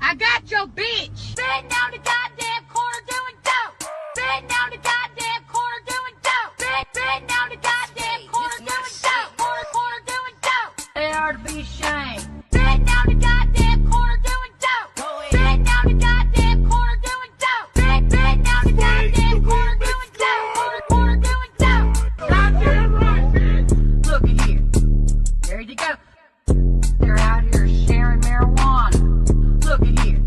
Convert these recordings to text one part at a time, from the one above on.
I got your bitch. Sitting down the goddamn corner doing dope. Sitting down the goddamn corner doing dope. Sitting down the goddamn corner doing dope. Corner doing dope. They are to be ashamed. Sitting down the goddamn corner doing dope. Sitting down the goddamn corner doing dope. Sitting down the goddamn corner doing dope. Corner doing dope. Goddamn right, bitch. Look at here. There you go. They're out here sharing marijuana. Look at here.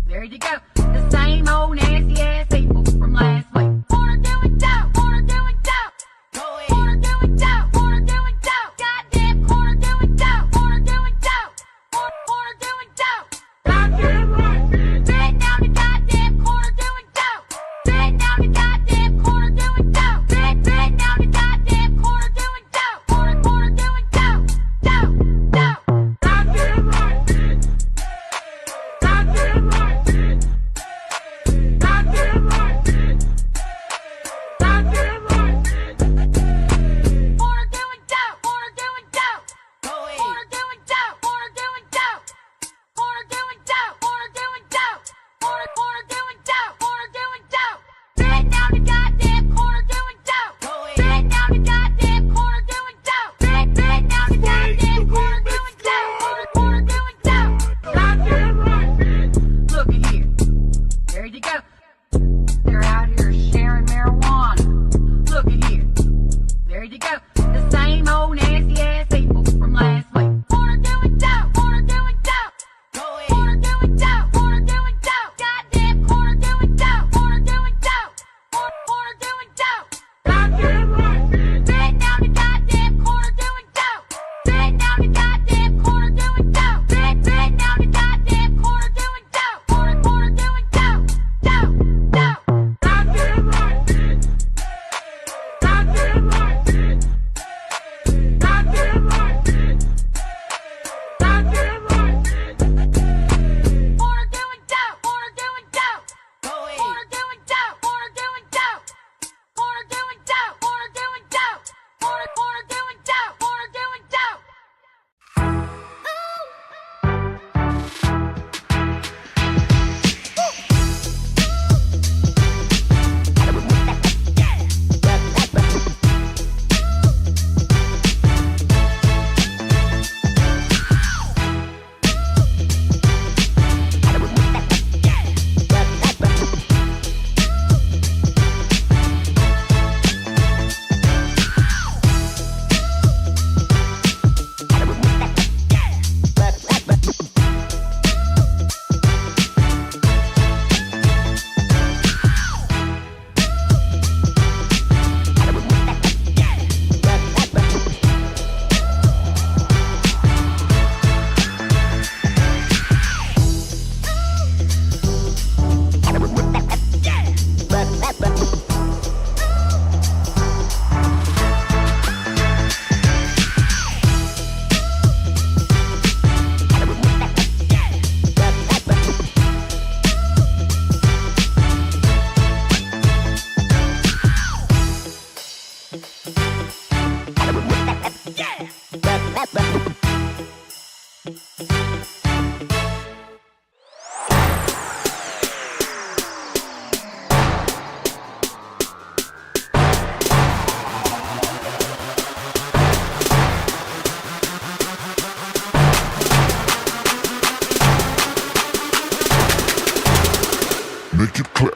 There you go. The same old nasty ass people from last week. Corner doing dope. Corner doing dope. Corner doing dope. Corner doing dope. Goddamn corner doing dope. Corner doing dope. Corner doing dope. Goddamn right, bitch. Sitting down the goddamn corner doing dope. Sitting down the goddamn corner doing dope. Sitting down the goddamn corner doing dope. Corner doing dope. Dope. Goddamn right, bitch. Goddamn right, bitch. Goddamn right, bitch. Goddamn right, bitch. Corner doing dope. Corner doing dope. Corner doing dope. Corner doing dope. Corner doing dope. Corner doing dope. Corner doing dope. Corner doing dope. Sitting down the goddamn corner doing dope. Sitting down the goddamn corner doing dope. Sitting down the goddamn corner doing dope. Corner doing dope. Goddamn right, bitch. Look at here. There you go. They're out here sharing marijuana. Look at here. There you go. The same old nasty ass people from last week. Corner doing dope. Corner doing dope. Corner doing dope. Corner doing dope. Goddamn corner doing dope. Corner doing dope. Corner doing dope. Goddamn right, bitch. Sitting down the goddamn corner doing dope. Sitting down the goddamn corner doing dope. Sitting down the goddamn corner doing dope. Corner doing dope. Dope. Goddamn right, bitch. Goddamn right, bitch. Goddamn right, bitch. Goddamn right, bitch. Corner doing dope. Corner doing dope. Corner doing dope. Corner doing dope. Corner doing dope. Corner doing dope. Corner doing dope. Corner doing dope. Make it clap.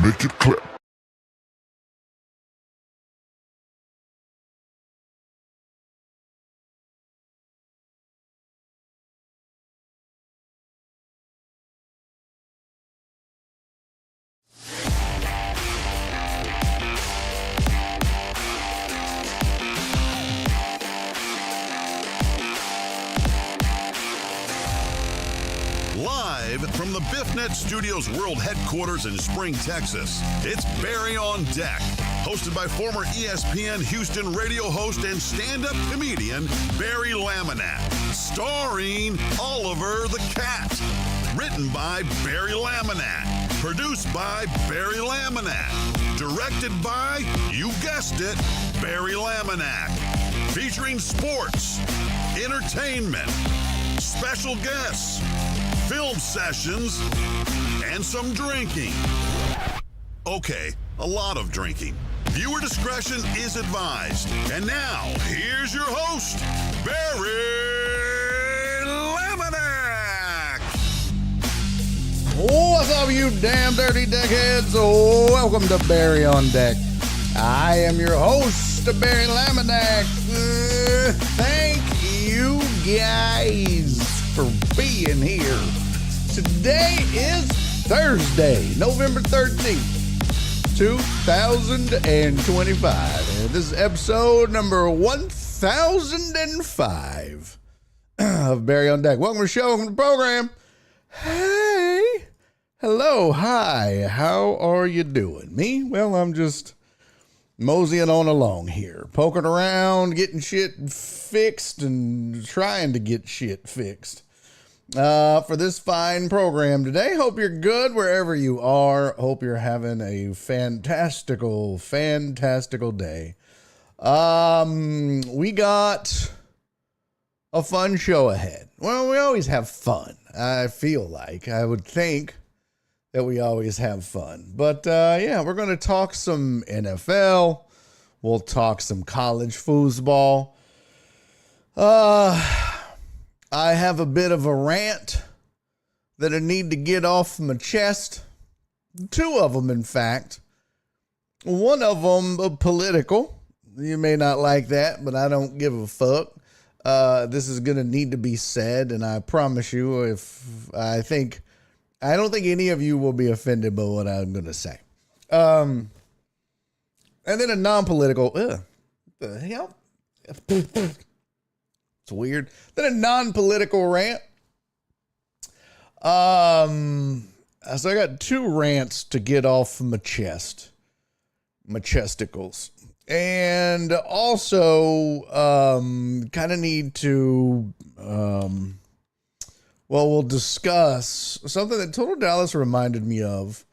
Make it clap. Live from the BiffNet Studios World Headquarters in Spring, Texas, it's Barry on Deck, hosted by former ESPN Houston radio host and stand-up comedian Barry Laminack, starring Oliver the Cat, written by Barry Laminack, produced by Barry Laminack, directed by, you guessed it, Barry Laminack, featuring sports, entertainment, special guests, film sessions, and some drinking. Okay, a lot of drinking. Viewer discretion is advised. And now, here's your host, Barry Laminack. What's up, you damn dirty deckheads? Welcome to Barry on Deck. I am your host, Barry Laminack. Thank you guys for being here. Today is Thursday, November 13th, 2025. And this is episode number 1005 of Barry on Deck. Welcome to the show, welcome to the program. Hey, hello, hi, how are you doing? Me? Well, I'm just moseying on along here, poking around, getting shit fixed and trying to get shit fixed for this fine program today. Hope you're good wherever you are. Hope you're having a fantastical day. We got a fun show ahead. Well, we always have fun. I feel like, I would think that we always have fun. But yeah, we're going to talk some NFL. We'll talk some college foosball. I have a bit of a rant that I need to get off my chest. Two of them, in fact. One of them political. You may not like that, but I don't give a fuck. This is going to need to be said, and I promise you, I don't think any of you will be offended by what I'm going to say. And then a non-political, the hell? It's weird. Then a non-political rant. So I got two rants to get off my chest. My chesticles. And also, kind of need to, we'll discuss something that Total Dallas reminded me of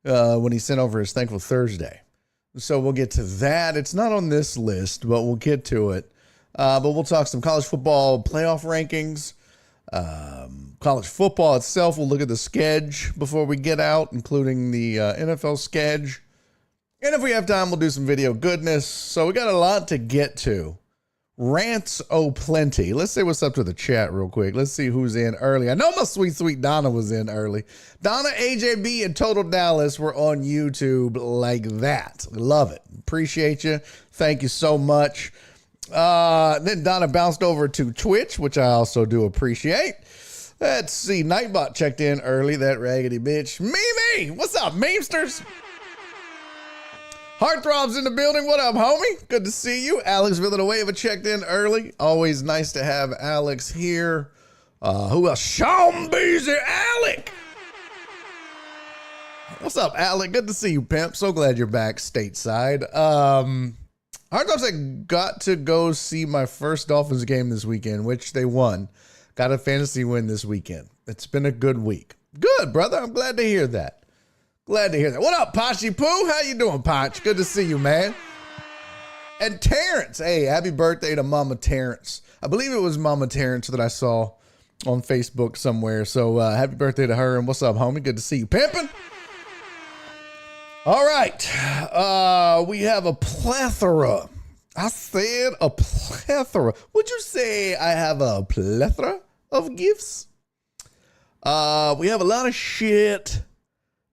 when he sent over his Thankful Thursday. So we'll get to that. It's not on this list, but we'll get to it. But we'll talk some college football playoff rankings, college football itself. We'll look at the schedule before we get out, including the NFL schedule. And if we have time, we'll do some video goodness. So we got a lot to get to. Rants plenty. Let's say what's up to the chat real quick. Let's see who's in early. I know my sweet Donna was in early. Donna, AJB, and Total Dallas were on YouTube like that. Love it. Appreciate you. Thank you so much. Then Donna bounced over to Twitch, which I also do appreciate. Let's see. Nightbot checked in early. That raggedy bitch. Mimi, what's up, memesters? Heartthrobs in the building. What up, homie? Good to see you. Alex Villanueva checked in early. Always nice to have Alex here. Who else? Sean Beasley. Alec. What's up, Alec? Good to see you, pimp. So glad you're back stateside. Heartthrobs, I got to go see my first Dolphins game this weekend, which they won. Got a fantasy win this weekend. It's been a good week. Good, brother. I'm glad to hear that. Glad to hear that. What up, Pachi Poo? How you doing, Poch? Good to see you, man. And Terrence. Hey, happy birthday to Mama Terrence. I believe it was Mama Terrence that I saw on Facebook somewhere. So happy birthday to her. And what's up, homie? Good to see you. Pimpin'. All right. We have a plethora. I said a plethora. Would you say I have a plethora of gifts? We have a lot of shit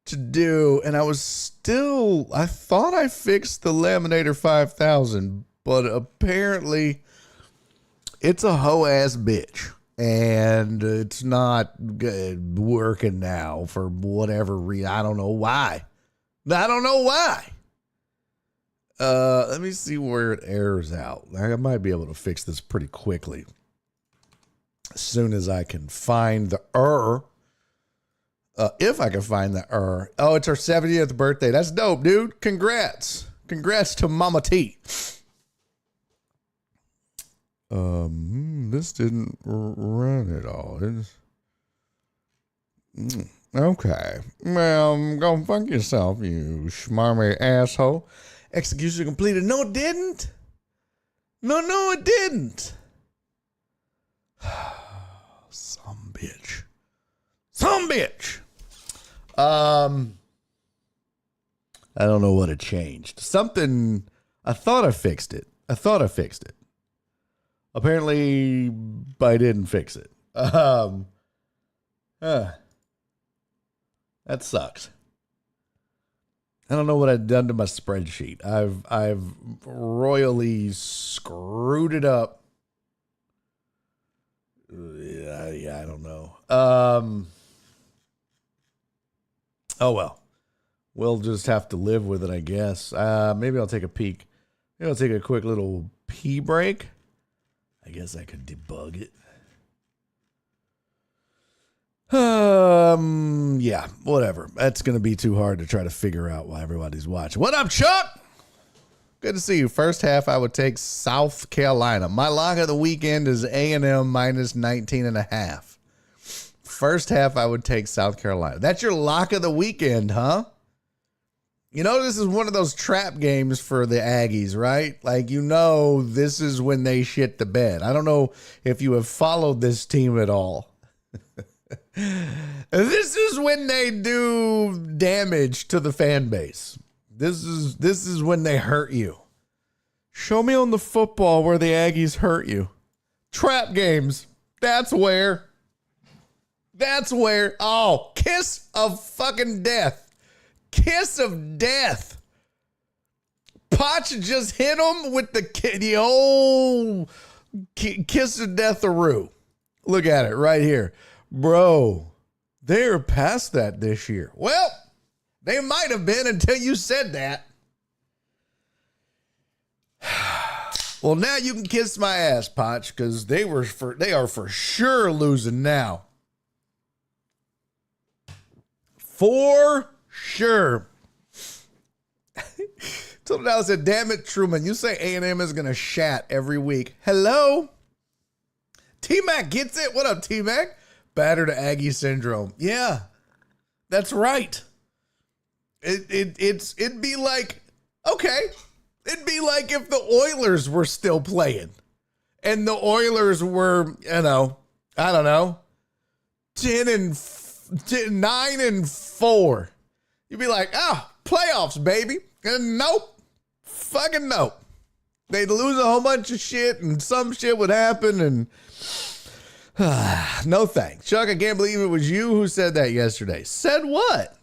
to do, and I thought I fixed the Laminator 5000, but apparently it's a hoe ass bitch, and it's not good working now for whatever reason. I don't know why. Let me see where it errors out. I might be able to fix this pretty quickly as soon as I can find the error. If I can find the error. Oh, it's her 70th birthday. That's dope, dude. Congrats to Mama T. This didn't run at all. Okay. Well, go fuck yourself, you schmarmy asshole. Execution completed. No, it didn't. No, it didn't. Some bitch. I don't know what it changed. Something. I thought I fixed it. Apparently, I didn't fix it. That sucks. I don't know what I've done to my spreadsheet. I've royally screwed it up. Yeah, I don't know. Oh well. We'll just have to live with it, I guess. Maybe I'll take a peek. Maybe I'll take a quick little pee break. I guess I could debug it. Yeah, whatever. That's going to be too hard to try to figure out while everybody's watching. What up, Chuck? Good to see you. First half, I would take South Carolina. My lock of the weekend is A&M minus 19.5. First half, I would take South Carolina. That's your lock of the weekend, huh? You know, this is one of those trap games for the Aggies, right? Like, you know, this is when they shit the bed. I don't know if you have followed this team at all. This is when they do damage to the fan base. This is when they hurt you. Show me on the football where the Aggies hurt you. Trap games. That's where. Oh, kiss of fucking death. Kiss of death. Potch just hit him with the old kiss of death-a-roo. Look at it right here. Bro, they're past that this year. Well, they might have been until you said that. Well, now you can kiss my ass, Potch, because they are for sure losing now. For sure. Total Dallas said, damn it, Truman, you say A&M is going to shat every week. Hello? T-Mac gets it. What up, T-Mac? Battered Aggie syndrome. Yeah, that's right. It'd be like, okay, it'd be like if the Oilers were still playing and the Oilers were, I don't know, 9-4. You'd be like, playoffs, baby. And nope, fucking nope. They'd lose a whole bunch of shit and some shit would happen and no thanks. Chuck, I can't believe it was you who said that yesterday. Said what?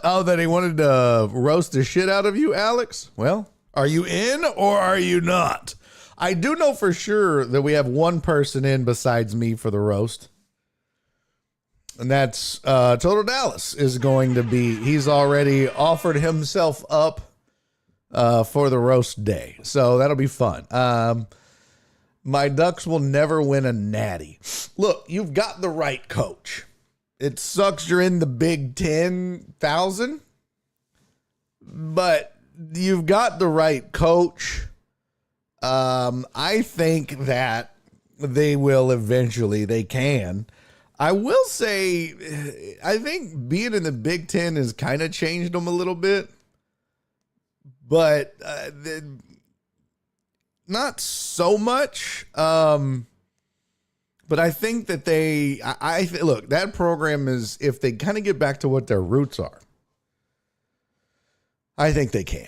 Oh, that he wanted to roast the shit out of you, Alex? Well, are you in or are you not? I do know for sure that we have one person in besides me for the roast. And that's Total Dallas is going to be, he's already offered himself up for the roast day. So that'll be fun. My Ducks will never win a natty. Look, you've got the right coach. It sucks you're in the Big 10,000, but you've got the right coach. I think that they will eventually, they can. I will say, I think being in the Big 10 has kind of changed them a little bit, but not so much. But I think that look, that program is, if they kind of get back to what their roots are, I think they can.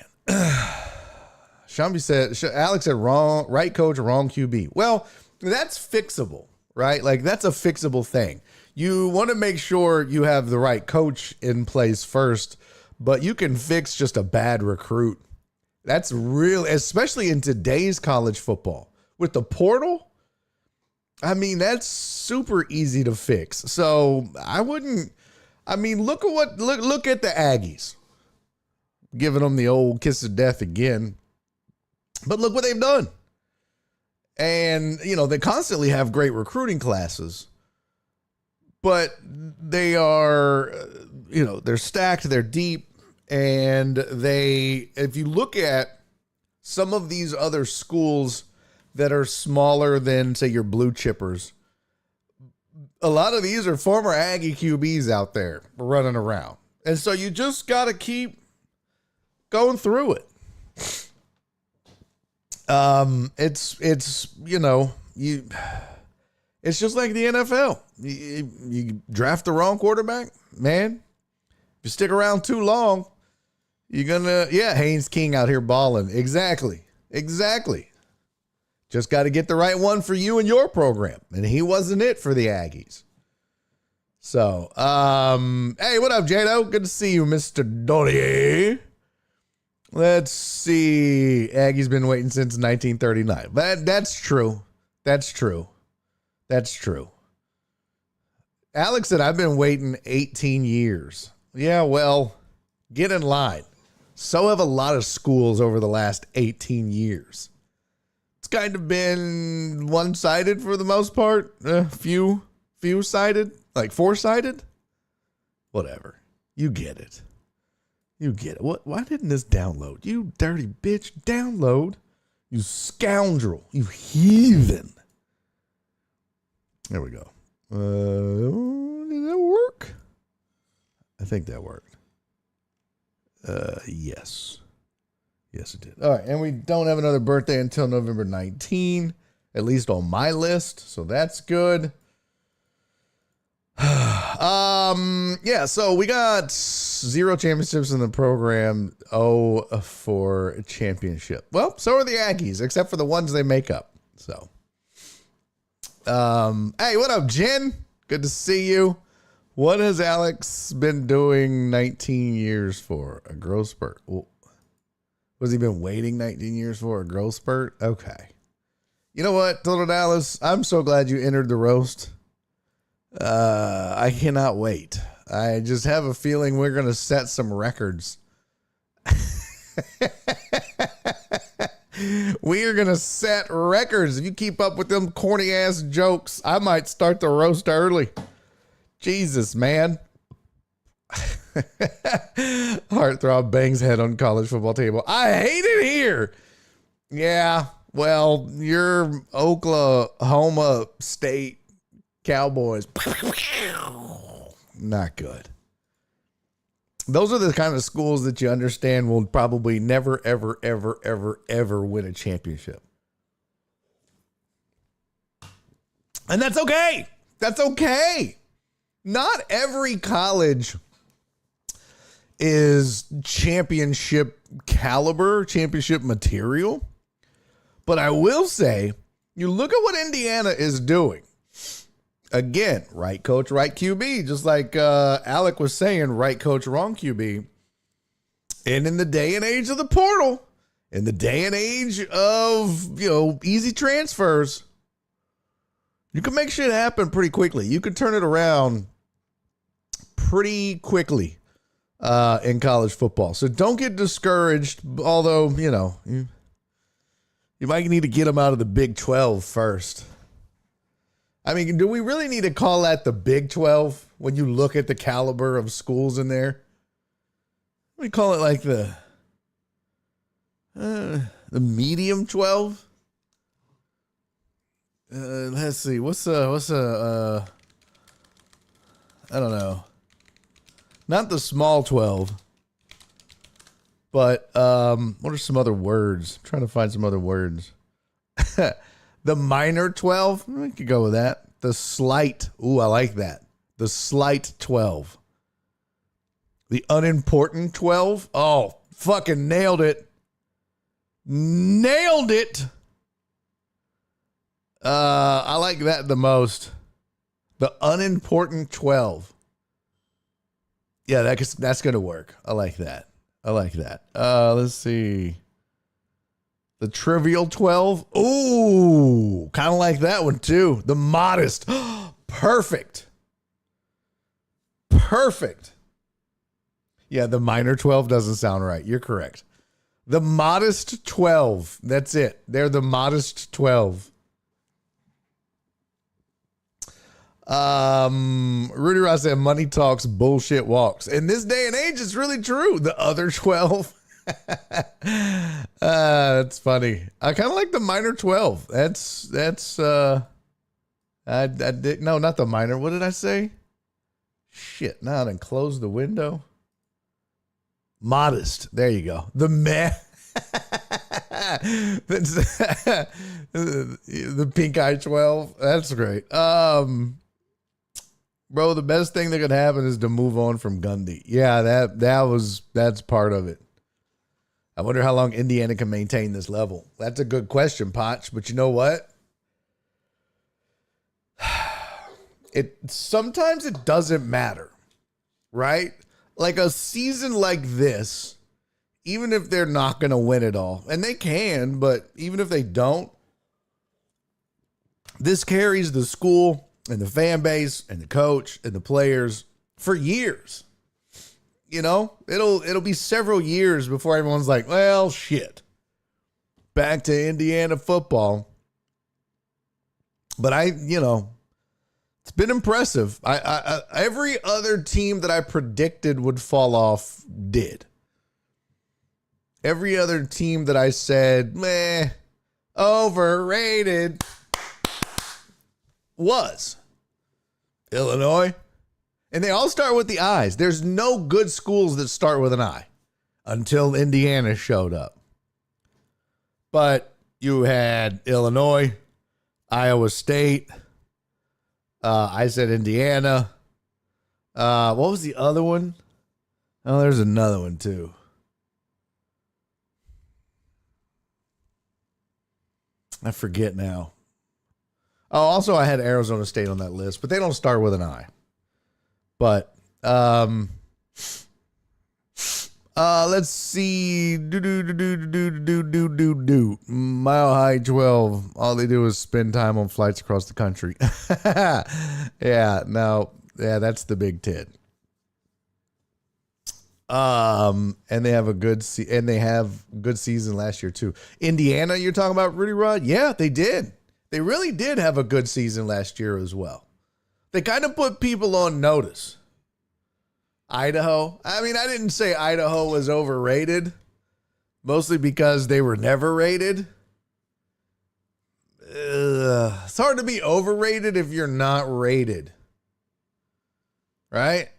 Shambi said, Alex said right coach, wrong QB. Well, that's fixable. right? Like that's a fixable thing. You want to make sure you have the right coach in place first, but you can fix just a bad recruit. That's real, especially in today's college football with the portal. I mean, that's super easy to fix. So look at the Aggies, giving them the old kiss of death again. But look what they've done. And, they constantly have great recruiting classes, but they are, they're stacked, they're deep. And if you look at some of these other schools that are smaller than, say, your blue chippers, a lot of these are former Aggie QBs out there running around. And so you just got to keep going through it. It's just like the NFL. You draft the wrong quarterback, man. If you stick around too long, you're gonna, Haynes King out here balling. Exactly. Just got to get the right one for you and your program. And he wasn't it for the Aggies. So, hey, what up, Jado? Good to see you, Mr. Dolly. Let's see. Aggie's been waiting since 1939. That's true. Alex said, I've been waiting 18 years. Yeah, well, get in line. So have a lot of schools over the last 18 years. It's kind of been one-sided for the most part. Few-sided, like four-sided. Whatever. You get it. What? Why didn't this download? You dirty bitch. Download. You scoundrel. You heathen. There we go. Did that work? I think that worked. Yes. Yes, it did. All right. And we don't have another birthday until November 19, at least on my list. So that's good. So we got 0 championships in the program, 0 for championship. Well, so are the Aggies, except for the ones they make up. So, hey, what up, Jen? Good to see you. What has Alex been doing 19 years for? A growth spurt. Was he been waiting 19 years for a growth spurt? Okay. You know what, Total Dallas? I'm so glad you entered the roast. I cannot wait. I just have a feeling we're going to set some records. We are going to set records. If you keep up with them corny ass jokes, I might start the roast early. Jesus, man. Heartthrob bangs head on college football table. I hate it here. Yeah, well, your Oklahoma State Cowboys. Not good. Those are the kind of schools that you understand will probably never, ever, ever, ever, ever win a championship. And that's okay. That's okay. Not every college is championship caliber, championship material. But I will say, you look at what Indiana is doing. Again, right coach, right QB, just like Alec was saying, right coach, wrong QB. And in the day and age of the portal, in the day and age of, easy transfers, you can make shit happen pretty quickly. You can turn it around pretty quickly in college football. So don't get discouraged, although, you might need to get them out of the Big 12 first. I mean, do we really need to call that the Big 12 when you look at the caliber of schools in there? We call it like the medium 12. Let's see. What's I don't know. Not the small 12. But what are some other words? I'm trying to find some other words. The minor 12, we could go with that. The slight, ooh, I like that. The slight 12. The unimportant 12. Oh, fucking nailed it. Nailed it. I like that the most. The unimportant 12. Yeah, that's going to work. I like that. Let's see. The trivial 12. Ooh, kind of like that one too. The modest. Perfect. Yeah, the minor 12 doesn't sound right. You're correct. The modest 12. That's it. They're the modest 12. Rudy Ross said money talks, bullshit walks. In this day and age, it's really true. The other 12. That's funny. I kind of like the minor 12. I did no, not the minor. What did I say? Shit. Now I done close the window. Modest. There you go. The man. The pink eye 12. That's great. Bro, the best thing that could happen is to move on from Gundy. Yeah, that's part of it. I wonder how long Indiana can maintain this level. That's a good question, Potch. But you know what? Sometimes it doesn't matter, right? Like a season like this, even if they're not going to win it all, and they can, but even if they don't, this carries the school and the fan base and the coach and the players for years. You know, it'll be several years before everyone's like, well, shit, back to Indiana football. But it's been impressive. I every other team that I predicted would fall off did. Every other team that I said, meh, overrated, was Illinois. And they all start with the I's. There's no good schools that start with an I until Indiana showed up. But you had Illinois, Iowa State. I said Indiana. What was the other one? Oh, there's another one too. I forget now. Oh, also I had Arizona State on that list, but they don't start with an I. But let's see. Mile High 12. All they do is spend time on flights across the country. Yeah, that's the Big Ten. And they have a good season last year too. Indiana, you're talking about, Rudy Rod? Yeah, they did. They really did have a good season last year as well. They kind of put people on notice. Idaho. I mean, I didn't say Idaho was overrated, mostly because they were never rated. It's hard to be overrated if you're not rated. Right?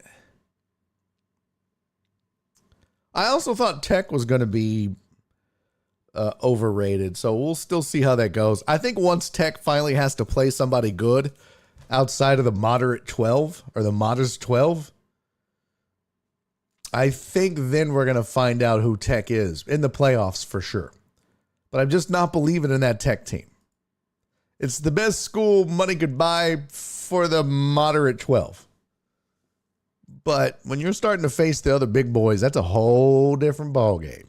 I also thought Tech was going to be overrated, so we'll still see how that goes. I think once Tech finally has to play somebody good outside of the moderate 12 or the modest 12, I think then we're going to find out who Tech is in the playoffs for sure. But I'm just not believing in that Tech team. It's the best school money could buy for the moderate 12. But when you're starting to face the other big boys, that's a whole different ballgame.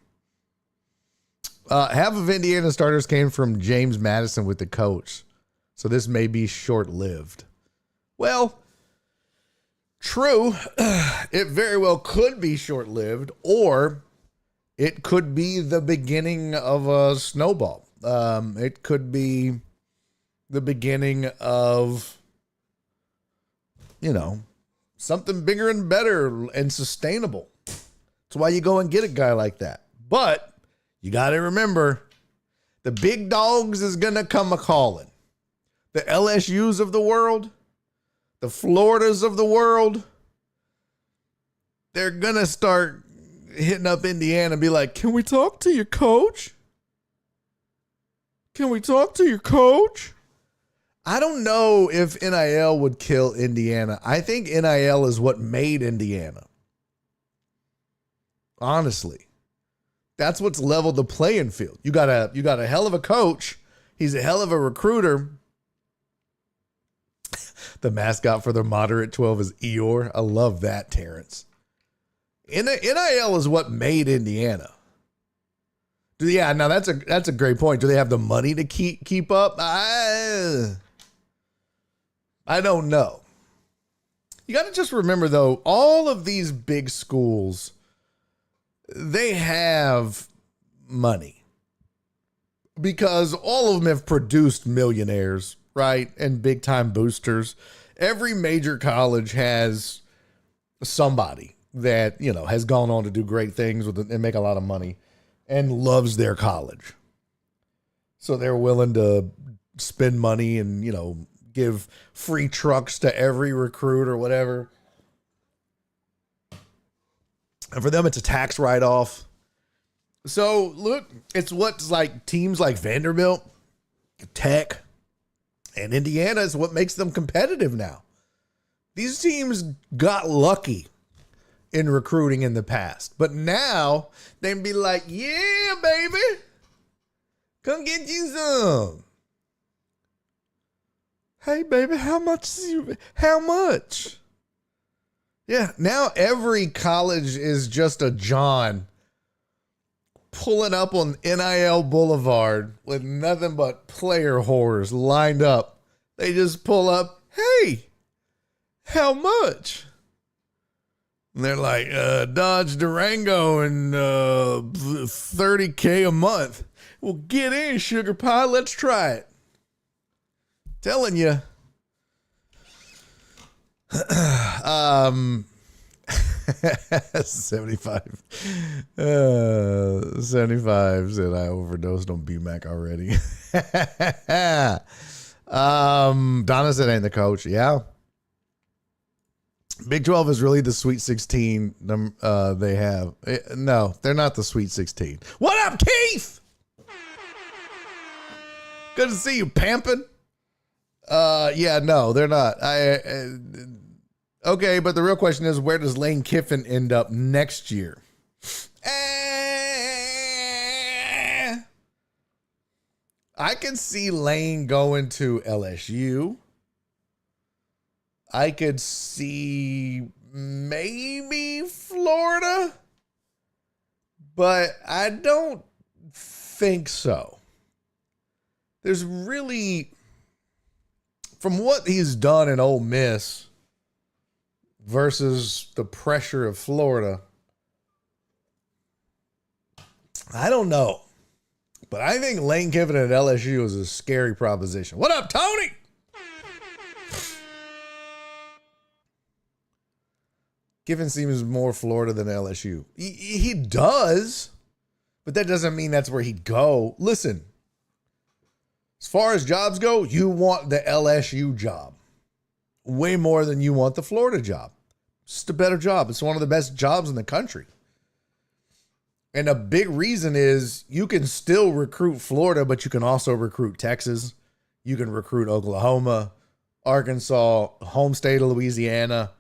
Half of Indiana starters came from James Madison with the coach, so this may be short-lived. Well, true. It very well could be short-lived, or it could be the beginning of a snowball. It could be the beginning of, something bigger and better and sustainable. That's why you go and get a guy like that. But you got to remember, the big dogs is going to come a-calling. The LSUs of the world, the Floridas of the world, they're going to start hitting up Indiana and be like, can we talk to your coach? Can we talk to your coach? I don't know if NIL would kill Indiana. I think NIL is what made Indiana. Honestly. That's what's leveled the playing field. You got a hell of a coach. He's a hell of a recruiter. The mascot for the moderate 12 is Eeyore. I love that, Terrence. NIL is what made Indiana. Yeah, now that's a great point. Do they have the money to keep up? I don't know. You got to just remember, though, all of these big schools, they have money because all of them have produced millionaires, right? And big time boosters. Every major college has somebody that, you know, has gone on to do great things with it and make a lot of money and loves their college. So they're willing to spend money and, you know, give free trucks to every recruit or whatever. And for them, it's a tax write-off. So look, it's what's like teams like Vanderbilt, Tech, and Indiana is what makes them competitive now. These teams got lucky in recruiting in the past, but now they can be like, yeah, baby, come get you some. Hey, baby, how much? How much? Yeah, now every college is just a John pulling up on NIL Boulevard with nothing but player whores lined up. They just pull up, hey, how much? And they're like, Dodge Durango and $30K a month. Well, get in, sugar pie. Let's try it. Telling you. 75 said I overdosed on BMAC already. Donna said ain't the coach. Yeah. Big 12 is really the Sweet 16 they have. No, they're not the Sweet 16. What up, Keith? Good to see you, Pampin. Yeah, no, they're not. Okay, but the real question is, where does Lane Kiffin end up next year? I can see Lane going to LSU. I could see maybe Florida, but I don't think so. There's really, from what he's done in Ole Miss versus the pressure of Florida, I don't know. But I think Lane Kiffin at LSU is a scary proposition. What up, Tony? Kiffin seems more Florida than LSU. He does, but that doesn't mean that's where he'd go. Listen, as far as jobs go, you want the LSU job way more than you want the Florida job. It's just a better job. It's one of the best jobs in the country. And a big reason is you can still recruit Florida, but you can also recruit Texas. You can recruit Oklahoma, Arkansas, home state of Louisiana,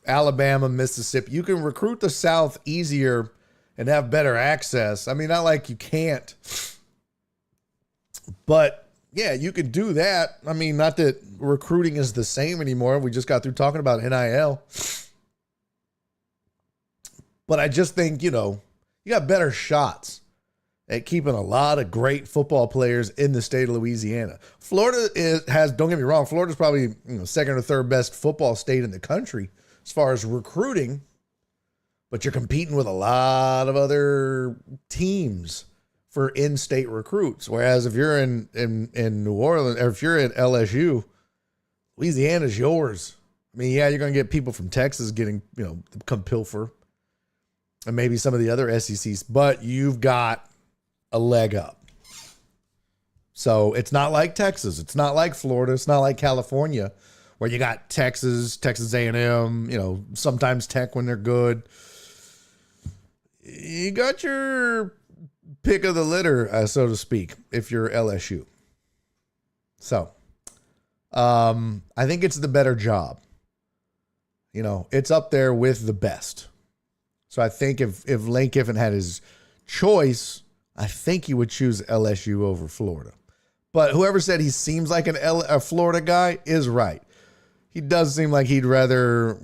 Alabama, Mississippi. You can recruit the South easier and have better access. I mean, not like you can't, but yeah, you could do that. I mean, not that recruiting is the same anymore. We just got through talking about NIL, but I just think, you know, you got better shots at keeping a lot of great football players in the state of Louisiana. Florida has, don't get me wrong, Florida's probably, second or third best football state in the country as far as recruiting, but you're competing with a lot of other teams for in-state recruits. Whereas if you're in New Orleans, or if you're at LSU, Louisiana's yours. I mean, yeah, you're going to get people from Texas getting, come pilfer, and maybe some of the other SECs, but you've got a leg up. So it's not like Texas. It's not like Florida. It's not like California, where you got Texas A&M, sometimes Tech when they're good. You got your pick of the litter, so to speak, if you're LSU. So I think it's the better job. It's up there with the best. So I think if Lane Kiffin had his choice, I think he would choose LSU over Florida. But whoever said he seems like a Florida guy is right. he does seem like he'd rather,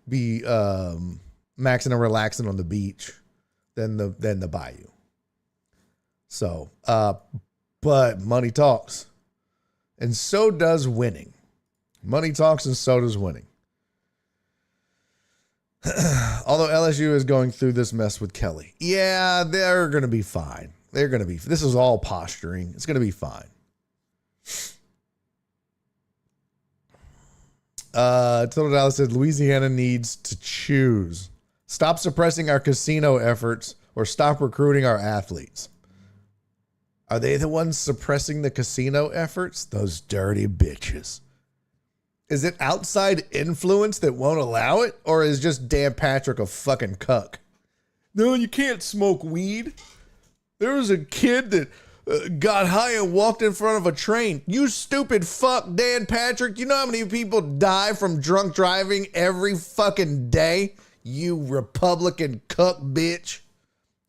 be maxing and relaxing on the beach than the bayou. So, but money talks. And so does winning. Money talks and so does winning. Although LSU is going through this mess with Kelly. Yeah, they're going to be fine. This is all posturing. It's going to be fine. Total Dallas said Louisiana needs to choose. Stop suppressing our casino efforts or stop recruiting our athletes. Are they the ones suppressing the casino efforts? Those dirty bitches. Is it outside influence that won't allow it? Or is just Dan Patrick a fucking cuck? No, you can't smoke weed. There was a kid that got high and walked in front of a train. You stupid fuck, Dan Patrick. You know how many people die from drunk driving every fucking day? You Republican cuck bitch.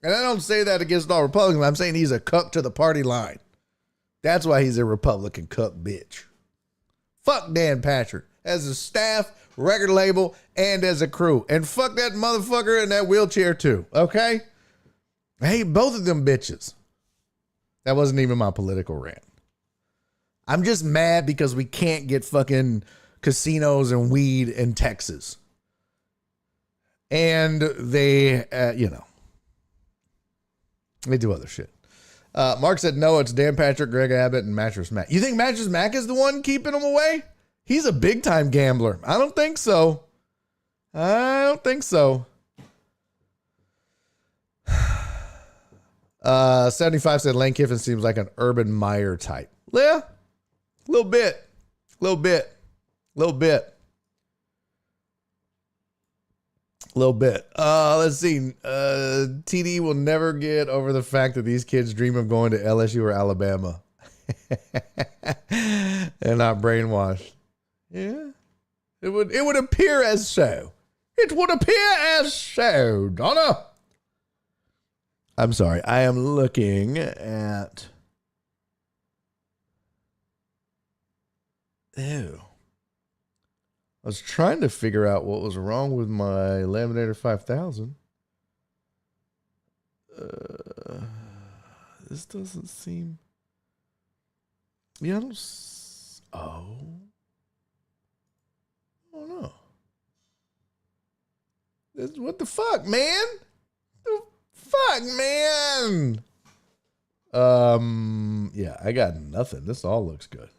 And I don't say that against all Republicans. I'm saying he's a cuck to the party line. That's why he's a Republican cuck bitch. Fuck Dan Patrick as a staff, record label, and as a crew. And fuck that motherfucker in that wheelchair too, okay? I hate both of them bitches. That wasn't even my political rant. I'm just mad because we can't get fucking casinos and weed in Texas. And they, they do other shit. Mark said, no, it's Dan Patrick, Greg Abbott, and Mattress Mac. You think Mattress Mac is the one keeping him away? He's a big time gambler. I don't think so. 75 said Lane Kiffin seems like an Urban Meyer type. Yeah, a little bit. Let's see. TD will never get over the fact that these kids dream of going to LSU or Alabama. And not brainwashed. Yeah. It would appear as so. It would appear as so, Donna. I'm sorry. I am looking at. Ew. I was trying to figure out what was wrong with my Laminator 5000. This doesn't seem. Yeah, I don't. Oh no. What the fuck, man? Yeah, I got nothing. This all looks good.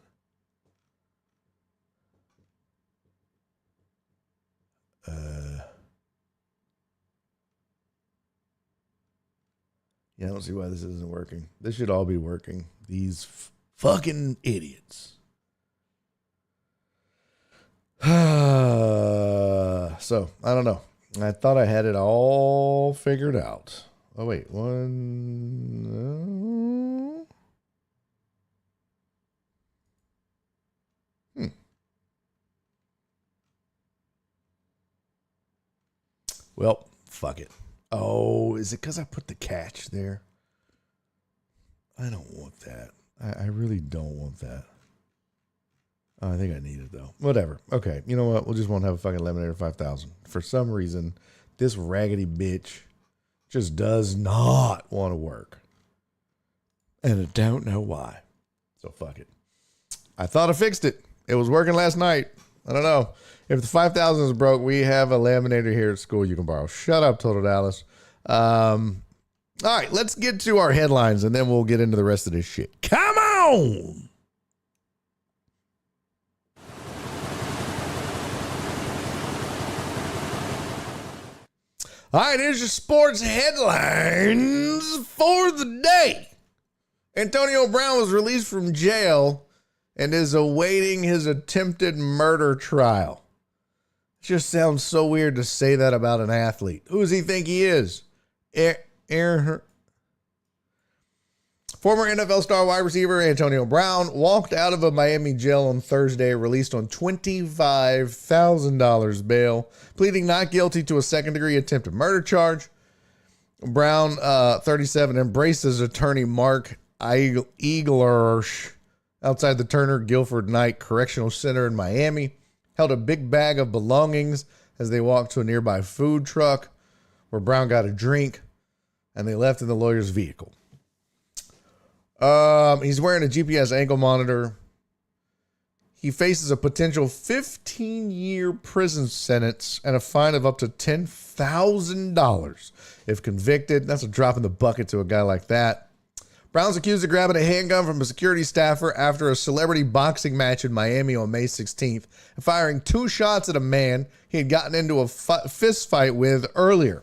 Yeah, I don't see why this isn't working. This should all be working. These fucking idiots. So, I don't know. I thought I had it all figured out. Oh, wait. Well, fuck it. Oh, is it because I put the catch there? I don't want that. I really don't want that. Oh, I think I need it, though. Whatever. Okay, you know what? We'll just won't have a fucking Laminator 5000. For some reason, this raggedy bitch just does not want to work. And I don't know why. So fuck it. I thought I fixed it. It was working last night. I don't know. If the 5000 is broke, we have a laminator here at school you can borrow. Shut up, Total Dallas. All right, let's get to our headlines, and then we'll get into the rest of this shit. Come on! All right, here's your sports headlines for the day. Antonio Brown was released from jail and is awaiting his attempted murder trial. It just sounds so weird to say that about an athlete. Who does he think he is? Former NFL star wide receiver Antonio Brown walked out of a Miami jail on Thursday, released on $25,000 bail, pleading not guilty to a second-degree attempted murder charge. Brown, 37, embraced his attorney Mark Eiglersh outside the Turner Guilford Knight Correctional Center in Miami. held a big bag of belongings as they walked to a nearby food truck where Brown got a drink, and they left in the lawyer's vehicle. He's wearing a GPS ankle monitor. He faces a potential 15-year prison sentence and a fine of up to $10,000 if convicted. That's a drop in the bucket to a guy like that. Brown's accused of grabbing a handgun from a security staffer after a celebrity boxing match in Miami on May 16th and firing 2 shots at a man he had gotten into a fist fight with earlier,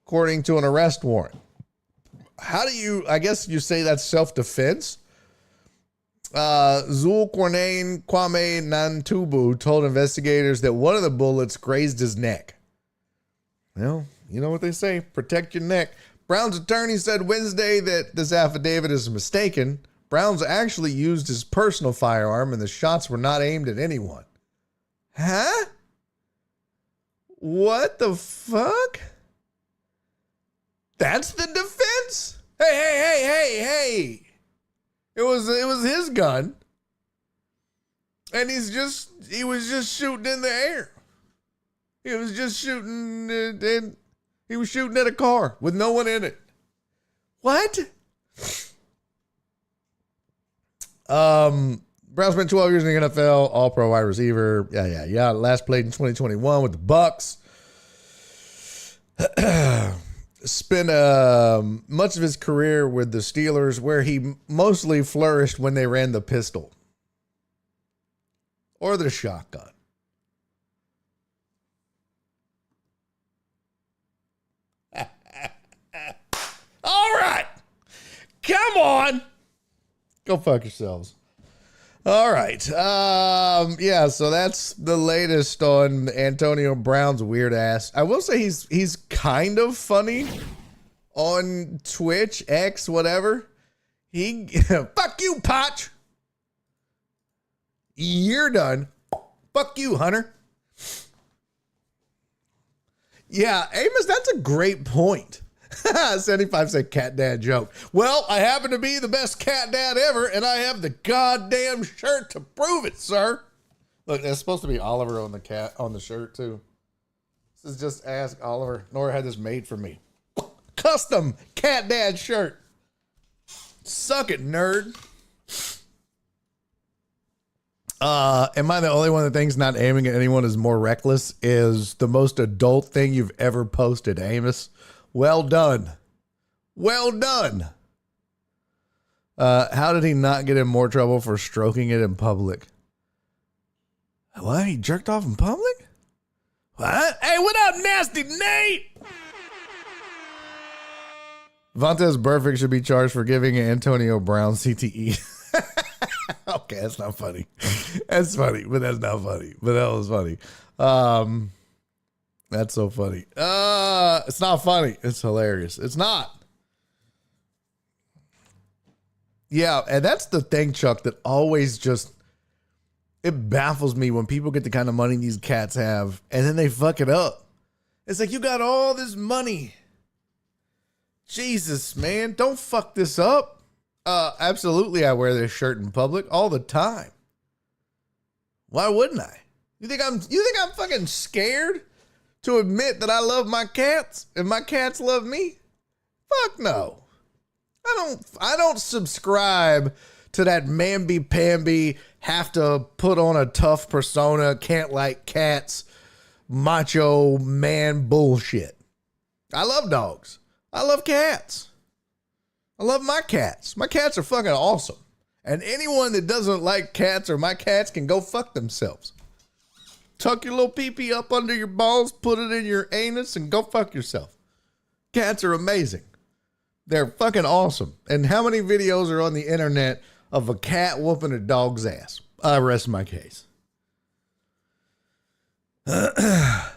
according to an arrest warrant. How do you, I guess you say that's self-defense? Zulkarnain Kwame Nantubu told investigators that one of the bullets grazed his neck. Well, you know what they say, protect your neck. Brown's attorney said Wednesday that this affidavit is mistaken. Brown's actually used his personal firearm and the shots were not aimed at anyone. Huh? What the fuck? That's the defense? Hey. It was his gun. And he was just shooting in the air. He was just shooting and he was shooting at a car with no one in it. What? Brown spent 12 years in the NFL, all-pro wide receiver. Yeah. Last played in 2021 with the Bucks. Spent much of his career with the Steelers, where he mostly flourished when they ran the pistol or the shotgun. All right. Come on. Go fuck yourselves. All right. Yeah, so that's the latest on Antonio Brown's weird ass. I will say he's kind of funny on Twitch, X, whatever. He fuck you, Potch. You're done. Fuck you, Hunter. Yeah, Amos, that's a great point. 75 said cat dad joke. Well, I happen to be the best cat dad ever, and I have the goddamn shirt to prove it, sir. Look, that's supposed to be Oliver on the shirt too. This is just ask Oliver. Nora had this made for me. Custom cat dad shirt. Suck it, nerd. Am I the only one that thinks not aiming at anyone is more reckless? Is the most adult thing you've ever posted, Amos? Well done. Well done. How did he not get in more trouble for stroking it in public? What? He jerked off in public? What? Hey, what up, Nasty Nate? Vontaze Burfict should be charged for giving Antonio Brown CTE. Okay, that's not funny. That's funny, but that's not funny. But that was funny. That's so funny. It's not funny. It's hilarious. It's not. Yeah, and that's the thing, Chuck, that always just, it baffles me when people get the kind of money these cats have and then they fuck it up. It's like, you got all this money. Jesus, man, don't fuck this up. Absolutely, I wear this shirt in public all the time. Why wouldn't I? You think I'm fucking scared to admit that I love my cats and my cats love me? Fuck no. I don't subscribe to that mamby-pamby, have to put on a tough persona, can't like cats, macho man bullshit. I love dogs. I love cats. I love my cats. My cats are fucking awesome. And anyone that doesn't like cats or my cats can go fuck themselves. Tuck your little pee-pee up under your balls, put it in your anus, and go fuck yourself. Cats are amazing. They're fucking awesome. And how many videos are on the internet of a cat whooping a dog's ass? I rest my case. Amos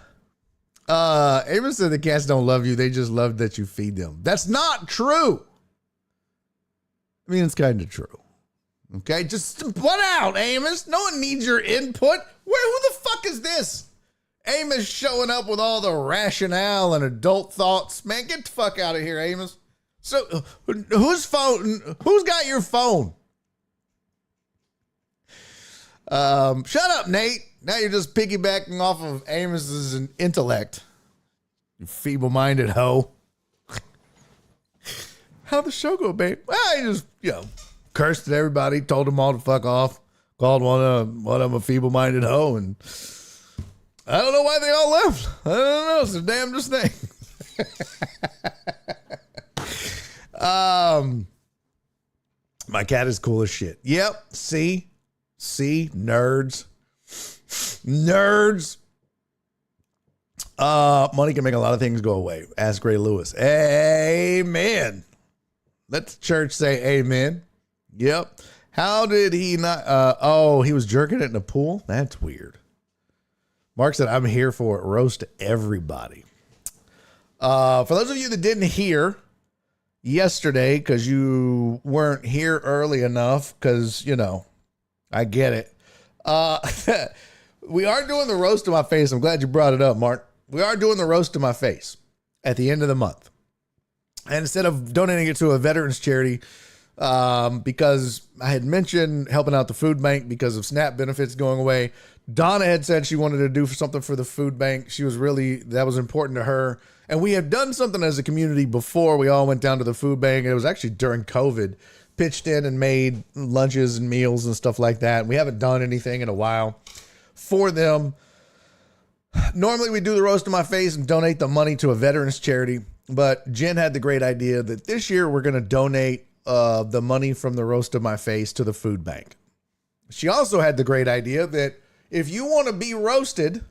said the cats don't love you. They just love that you feed them. That's not true. I mean, it's kind of true. Okay, just put out, Amos. No one needs your input. Who the fuck is this? Amos showing up with all the rationale and adult thoughts. Man, get the fuck out of here, Amos. So, whose got your phone? Shut up, Nate. Now you're just piggybacking off of Amos's intellect. You feeble-minded hoe. How'd the show go, babe? Well, he just, cursed at everybody, told them all to fuck off, called one of them a feeble-minded hoe, and I don't know why they all left. I don't know. It's the damnedest thing. My cat is cool as shit. Yep. See, nerds. Money can make a lot of things go away. Ask Ray Lewis. Amen. Let the church say amen. Yep. How did he not? He was jerking it in the pool? That's weird. Mark said, I'm here for it. Roast everybody. For those of you that didn't hear yesterday, because you weren't here early enough, because, I get it. We are doing the roast to my face. I'm glad you brought it up, Mark. We are doing the roast to my face at the end of the month. And instead of donating it to a veterans charity, because I had mentioned helping out the food bank because of SNAP benefits going away, Donna had said she wanted to do something for the food bank. That was important to her. And we had done something as a community before. We all went down to the food bank. It was actually during COVID, pitched in and made lunches and meals and stuff like that. We haven't done anything in a while for them. Normally we do the roast to my face and donate the money to a veterans charity. But Jen had the great idea that this year we're going to donate the money from the roast of my face to the food bank. She also had the great idea that if you want to be roasted,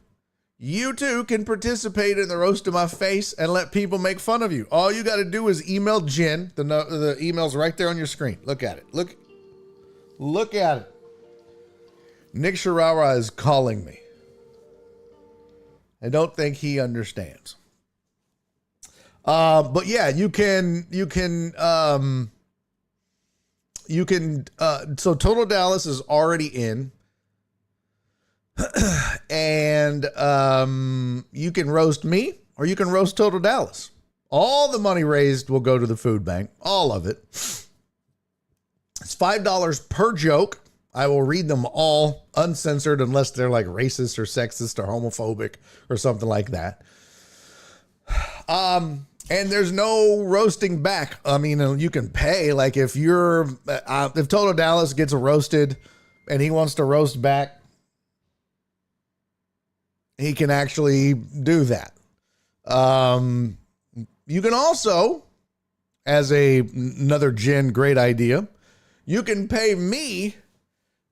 you too can participate in the roast of my face and let people make fun of you. All you got to do is email Jen. The email's right there on your screen. Look at it. Look at it. Nick Shirawa is calling me. I don't think he understands. But yeah, you can, so Total Dallas is already in. And you can roast me or you can roast Total Dallas. All the money raised will go to the food bank. All of it. It's $5 per joke. I will read them all uncensored unless they're like racist or sexist or homophobic or something like that. And there's no roasting back. I mean, you can pay. Like if Total Dallas gets roasted and he wants to roast back, he can actually do that. You can also, as another Jen great idea, you can pay me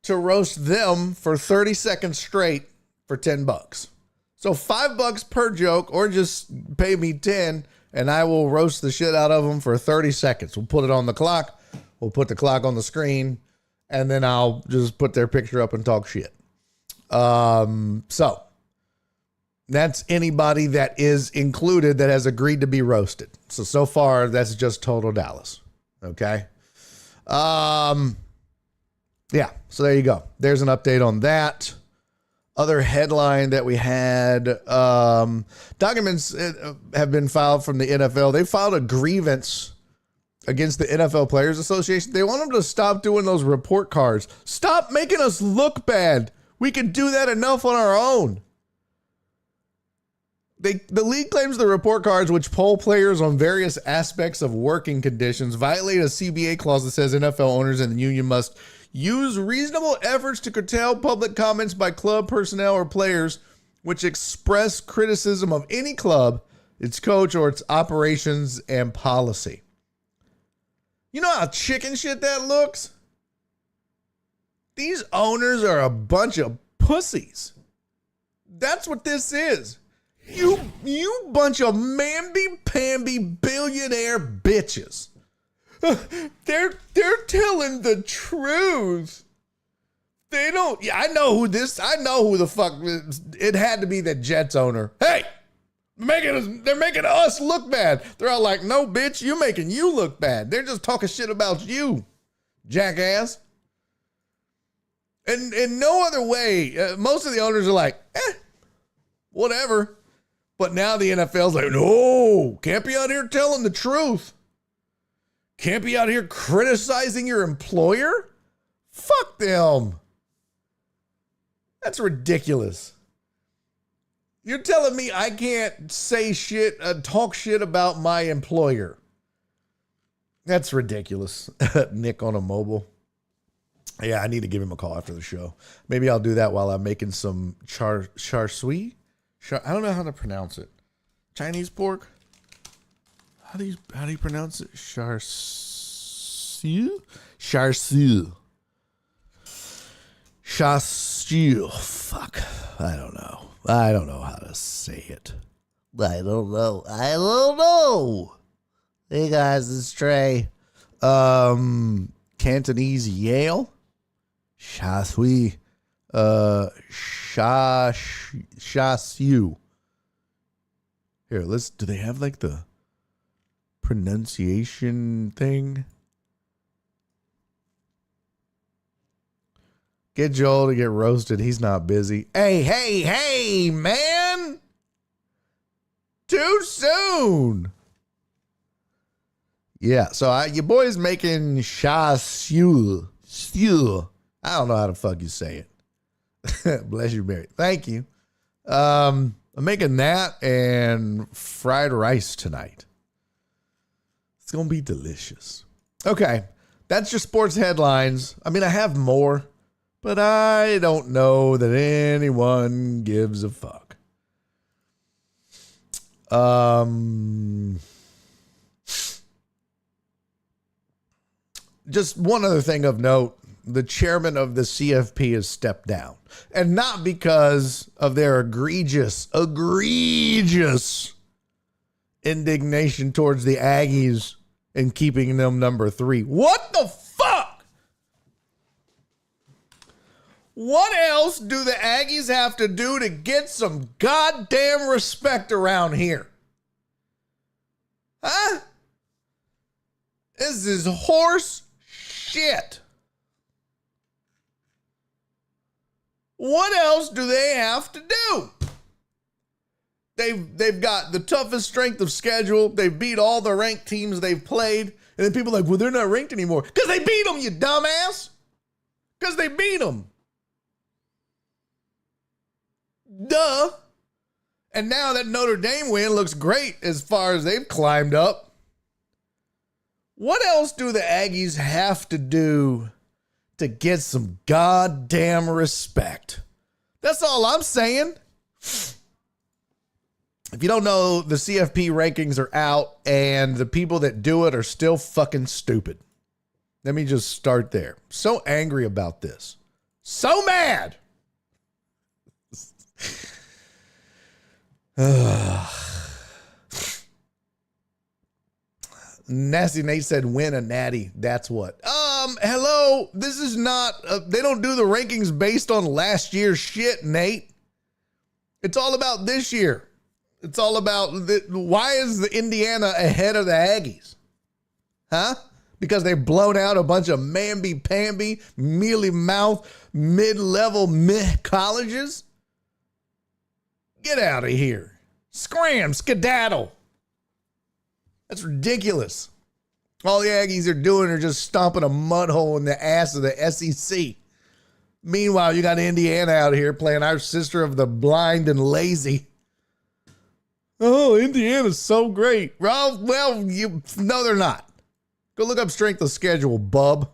to roast them for 30 seconds straight for $10. So $5 per joke, or just pay me 10 and I will roast the shit out of them for 30 seconds. We'll put it on the clock. We'll put the clock on the screen, and then I'll just put their picture up and talk shit. So that's anybody that is included that has agreed to be roasted. So far, that's just Total Dallas. Okay. Yeah. So there you go. There's an update on that. Other headline that we had, documents have been filed from the NFL. They filed a grievance against the NFL Players Association. They want them to stop doing those report cards. Stop making us look bad. We can do that enough on our own. The league claims the report cards, which poll players on various aspects of working conditions, violate a CBA clause that says NFL owners and the union must use reasonable efforts to curtail public comments by club personnel or players which express criticism of any club, its coach, or its operations and policy. You know how chicken shit that looks? These owners are a bunch of pussies. That's what this is. You bunch of mamby-pamby billionaire bitches. They're telling the truth. They don't. Yeah, I know who the fuck. It had to be the Jets owner. Hey, they're making us look bad. They're all like, no, bitch, you're making you look bad. They're just talking shit about you, jackass. And in no other way, most of the owners are like, whatever. But now the NFL's like, no, can't be out here telling the truth. Can't be out here criticizing your employer. Fuck them. That's ridiculous. You're telling me I can't say shit, talk shit about my employer. That's ridiculous. Nick on a mobile. Yeah, I need to give him a call after the show. Maybe I'll do that while I'm making some char siu. I don't know how to pronounce it. Chinese pork. How do you pronounce it? Char siu. Char siu. Char siu. Fuck. I don't know. I don't know how to say it. I don't know. Hey guys, this is Trey. Cantonese Yale. Sha sui. Sha siu. Here, do they have like the pronunciation thing? Get Joel to get roasted. He's not busy. Hey, man. Too soon. Yeah, so your boy's making sha siu. I don't know how the fuck you say it. Bless you, Mary. Thank you. I'm making that and fried rice tonight. It's going to be delicious. Okay, that's your sports headlines. I mean, I have more, but I don't know that anyone gives a fuck. Just one other thing of note. The chairman of the CFP has stepped down. And not because of their egregious indignation towards the Aggies and keeping them number 3. What the fuck? What else do the Aggies have to do to get some goddamn respect around here? Huh? This is horse shit. What else do they have to do? They've got the toughest strength of schedule. They've beat all the ranked teams they've played. And then people are like, well, they're not ranked anymore. Because they beat them, you dumbass. Because they beat them. Duh. And now that Notre Dame win looks great as far as they've climbed up. What else do the Aggies have to do to get some goddamn respect? That's all I'm saying. If you don't know, the CFP rankings are out and the people that do it are still fucking stupid. Let me just start there. So angry about this. So mad. Nasty Nate said win a natty. That's what. Hello. This is not, they don't do the rankings based on last year's shit, Nate. It's all about this year. It's all about, why is the Indiana ahead of the Aggies? Huh? Because they've blown out a bunch of mamby-pamby, mealy-mouth, mid-level colleges? Get out of here. Scram, skedaddle. That's ridiculous. All the Aggies are doing are just stomping a mud hole in the ass of the SEC. Meanwhile, you got Indiana out here playing our sister of the blind and lazy. Oh, Indiana's so great. Well, no, they're not. Go look up strength of schedule, bub.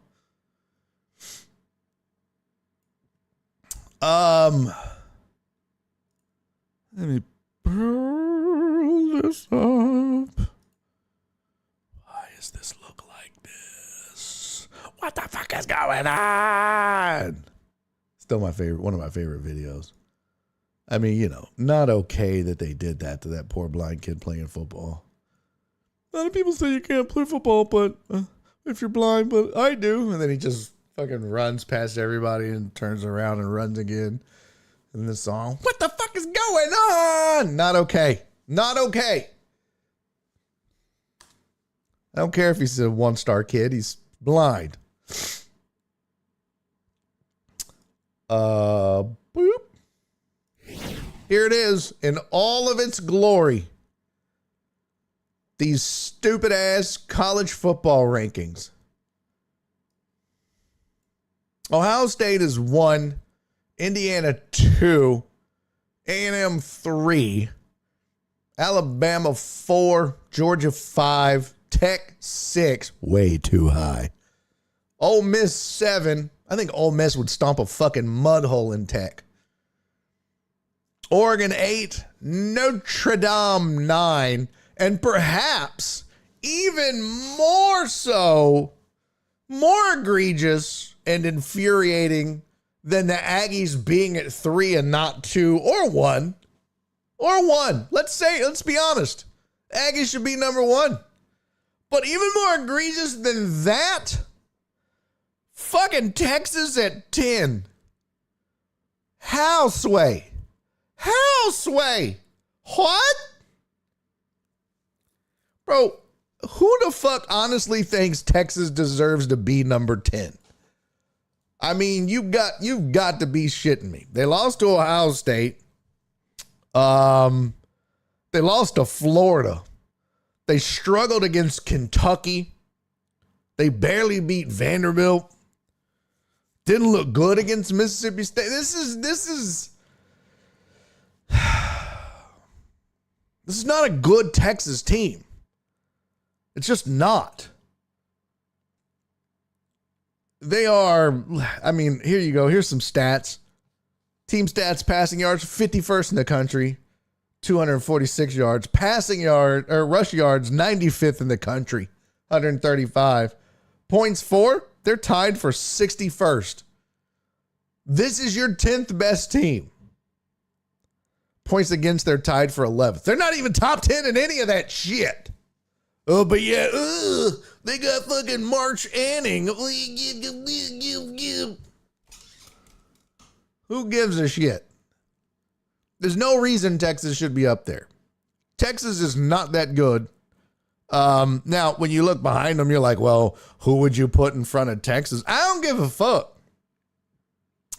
Let me pull this up. Why does this look like this? What the fuck is going on? Still my favorite, one of my favorite videos. I mean, you know, not okay that they did that to that poor blind kid playing football. A lot of people say you can't play football, but if you're blind, but I do. And then he just fucking runs past everybody and turns around and runs again. And the song, what the fuck is going on? Not okay. Not okay. I don't care if he's a one-star kid. He's blind. Boop. Here it is in all of its glory. These stupid ass college football rankings. Ohio State is 1, Indiana 2, A&M 3, Alabama 4, Georgia 5, Tech 6, way too high. Ole Miss 7. I think Ole Miss would stomp a fucking mud hole in Tech. Oregon 8, Notre Dame 9, and perhaps even more so, more egregious and infuriating than the Aggies being at 3 and not 2 or 1. Or 1. Let's be honest. Aggies should be number 1. But even more egregious than that, fucking Texas at 10. How, Sway? How, Sway? What? Bro, who the fuck honestly thinks Texas deserves to be number 10? I mean, you've got to be shitting me. They lost to Ohio State. They lost to Florida. They struggled against Kentucky. They barely beat Vanderbilt. Didn't look good against Mississippi State. This is not a good Texas team. It's just not. They are, I mean, here you go. Here's some stats. Team stats: passing yards, 51st in the country, 246 yards. Rush yards, 95th in the country, 135. Points for, they're tied for 61st. This is your 10th best team. Points against, they're tied for 11th. They're not even top 10 in any of that shit. Oh, but yeah, they got fucking March Anning. Who gives a shit? There's no reason Texas should be up there. Texas is not that good. Now, when you look behind them, you're like, well, who would you put in front of Texas? I don't give a fuck.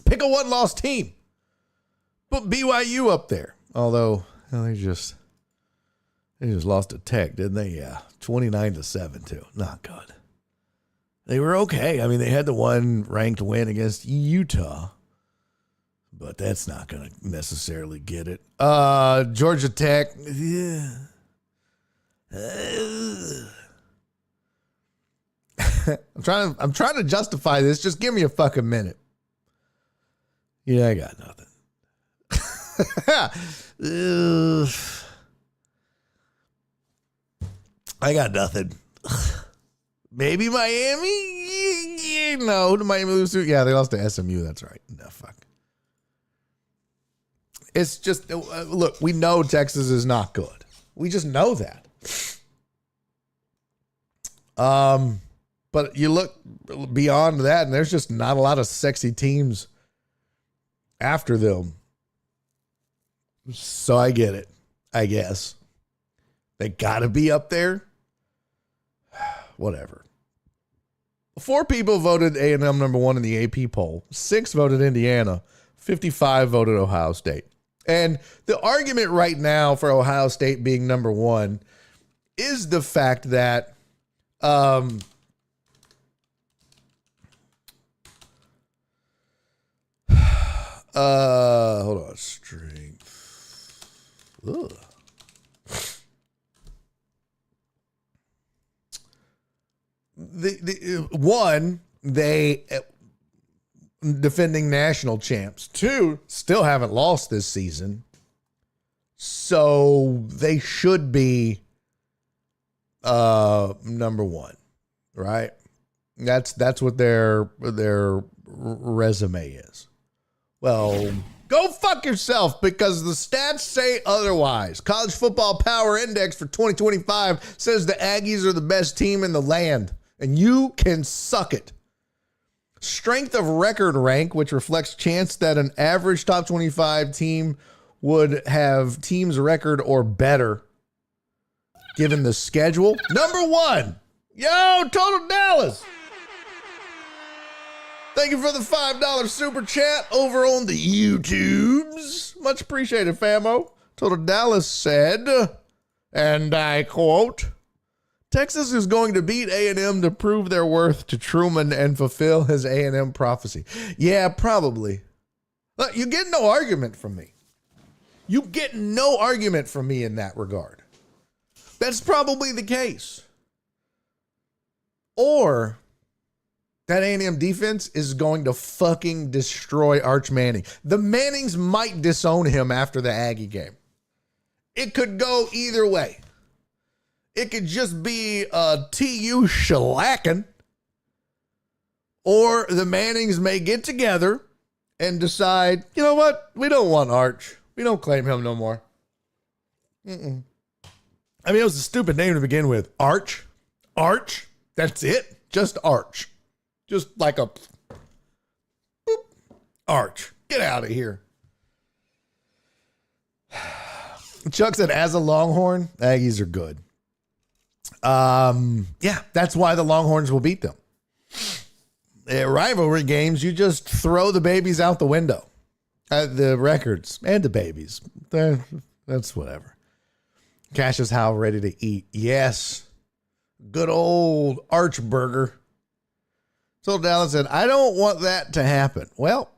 Pick a one-loss team. Put BYU up there. Although, well, they just lost to Tech, didn't they? Yeah, 29-7 too. Not good. They were okay. I mean, they had the one ranked win against Utah, but that's not going to necessarily get it. Georgia Tech. Yeah. I'm trying to justify this. Just give me a fucking minute. Yeah, I got nothing. I got nothing. Maybe Miami? No, the Miami lose to, yeah, they lost to SMU. That's right. No, fuck. It's just, look, we know Texas is not good. We just know that. But you look beyond that, and there's just not a lot of sexy teams after them. So I get it, I guess. They got to be up there. Whatever. 4 people voted A&M number 1 in the AP poll. 6 voted Indiana. 55 voted Ohio State. And the argument right now for Ohio State being number 1 is the fact that hold on, strength. Ugh. They defending national champs. 2, still haven't lost this season. So they should be number 1, right? That's what their resume is. Well, go fuck yourself, because the stats say otherwise. College Football Power Index for 2025 says the Aggies are the best team in the land, and you can suck it. Strength of record rank, which reflects chance that an average top 25 team would have team's record or better given the schedule. Number 1. Yo, Total Dallas. Thank you for the $5 super chat over on the YouTubes. Much appreciated, famo. Total Dallas said, and I quote, Texas is going to beat A&M to prove their worth to Truman and fulfill his A&M prophecy. Yeah, probably. Look, you get no argument from me. You get no argument from me in that regard. That's probably the case. Or that A&M defense is going to fucking destroy Arch Manning. The Mannings might disown him after the Aggie game. It could go either way. It could just be a TU shellacking, or the Mannings may get together and decide, you know what? We don't want Arch. We don't claim him no more. I mean, it was a stupid name to begin with. Arch. That's it. Just Arch. Just like a boop. Arch. Get out of here. Chuck said, as a Longhorn, Aggies are good. Yeah, that's why the Longhorns will beat them. At rivalry games, you just throw the babies out the window. The records and the babies. That's whatever. Cash is how ready to eat. Yes. Good old Arch Burger. So Dallas said, I don't want that to happen. Well,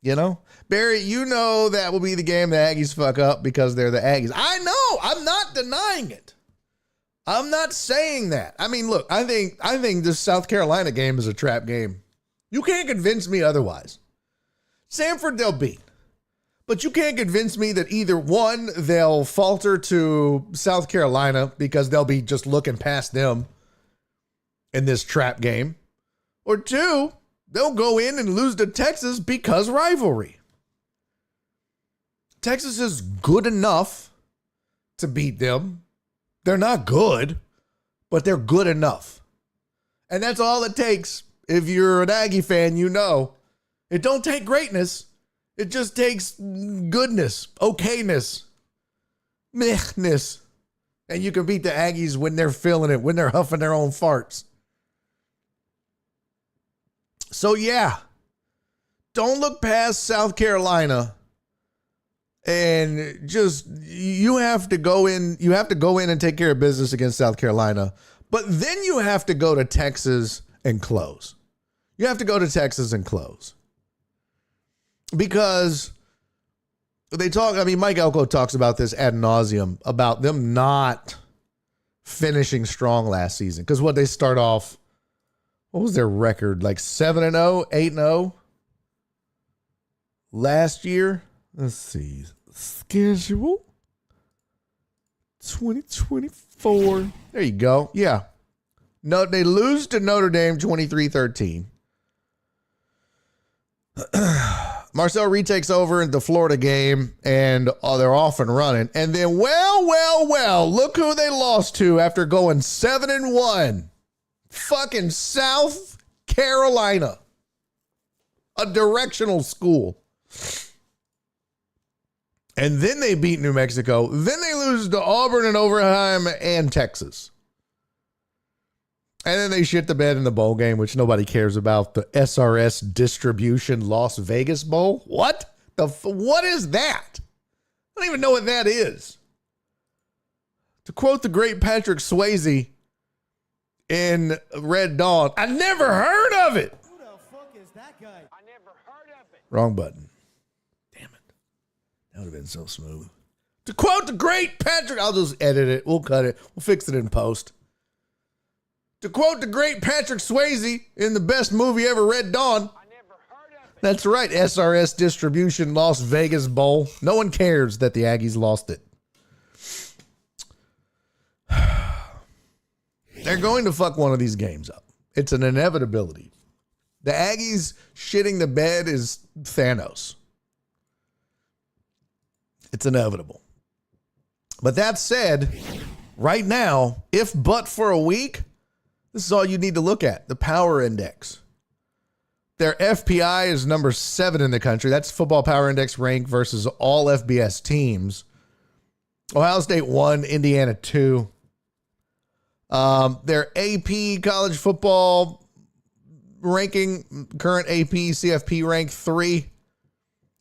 you know, Barry, you know that will be the game the Aggies fuck up because they're the Aggies. I know. I'm not denying it. I'm not saying that. I mean, look, I think this South Carolina game is a trap game. You can't convince me otherwise. Samford, they'll beat. But you can't convince me that either one, they'll falter to South Carolina because they'll be just looking past them in this trap game. Or two, they'll go in and lose to Texas because rivalry. Texas is good enough to beat them. They're not good, but they're good enough. And that's all it takes. If you're an Aggie fan, you know. It don't take greatness. It just takes goodness, okayness, mehness. And you can beat the Aggies when they're feeling it, when they're huffing their own farts. So yeah, don't look past South Carolina and just, you have to go in and take care of business against South Carolina, but then you have to go to Texas and close. You have to go to Texas and close. Because Mike Elko talks about this ad nauseum about them not finishing strong last season. Because what they start off, what was their record? Like 7-0, 8-0 last year. Let's see. Schedule 2024. There you go. Yeah. No, they lose to Notre Dame 23-13. Marcel retakes over in the Florida game, and they're off and running. And then, well, look who they lost to after going 7-1. Fucking South Carolina. A directional school. And then they beat New Mexico. Then they lose to Auburn and Overheim and Texas. And then they shit the bed in the bowl game, which nobody cares about. The SRS Distribution Las Vegas Bowl. What? What is that? I don't even know what that is. To quote the great Patrick Swayze in Red Dawn, I never heard of it. Who the fuck is that guy? I never heard of it. Wrong button. Damn it. That would have been so smooth. To quote the great Patrick, I'll just edit it. We'll cut it. We'll fix it in post. To quote the great Patrick Swayze in the best movie ever, Red Dawn. I never heard of it. That's right, SRS Distribution Las Vegas Bowl. No one cares that the Aggies lost it. They're going to fuck one of these games up. It's an inevitability. The Aggies shitting the bed is Thanos. It's inevitable. But that said, right now, if but for a week, this is all you need to look at, the power index. Their FPI is number 7 in the country. That's Football Power Index rank versus all FBS teams. Ohio State 1, Indiana 2. Their AP college football ranking, current AP CFP rank 3.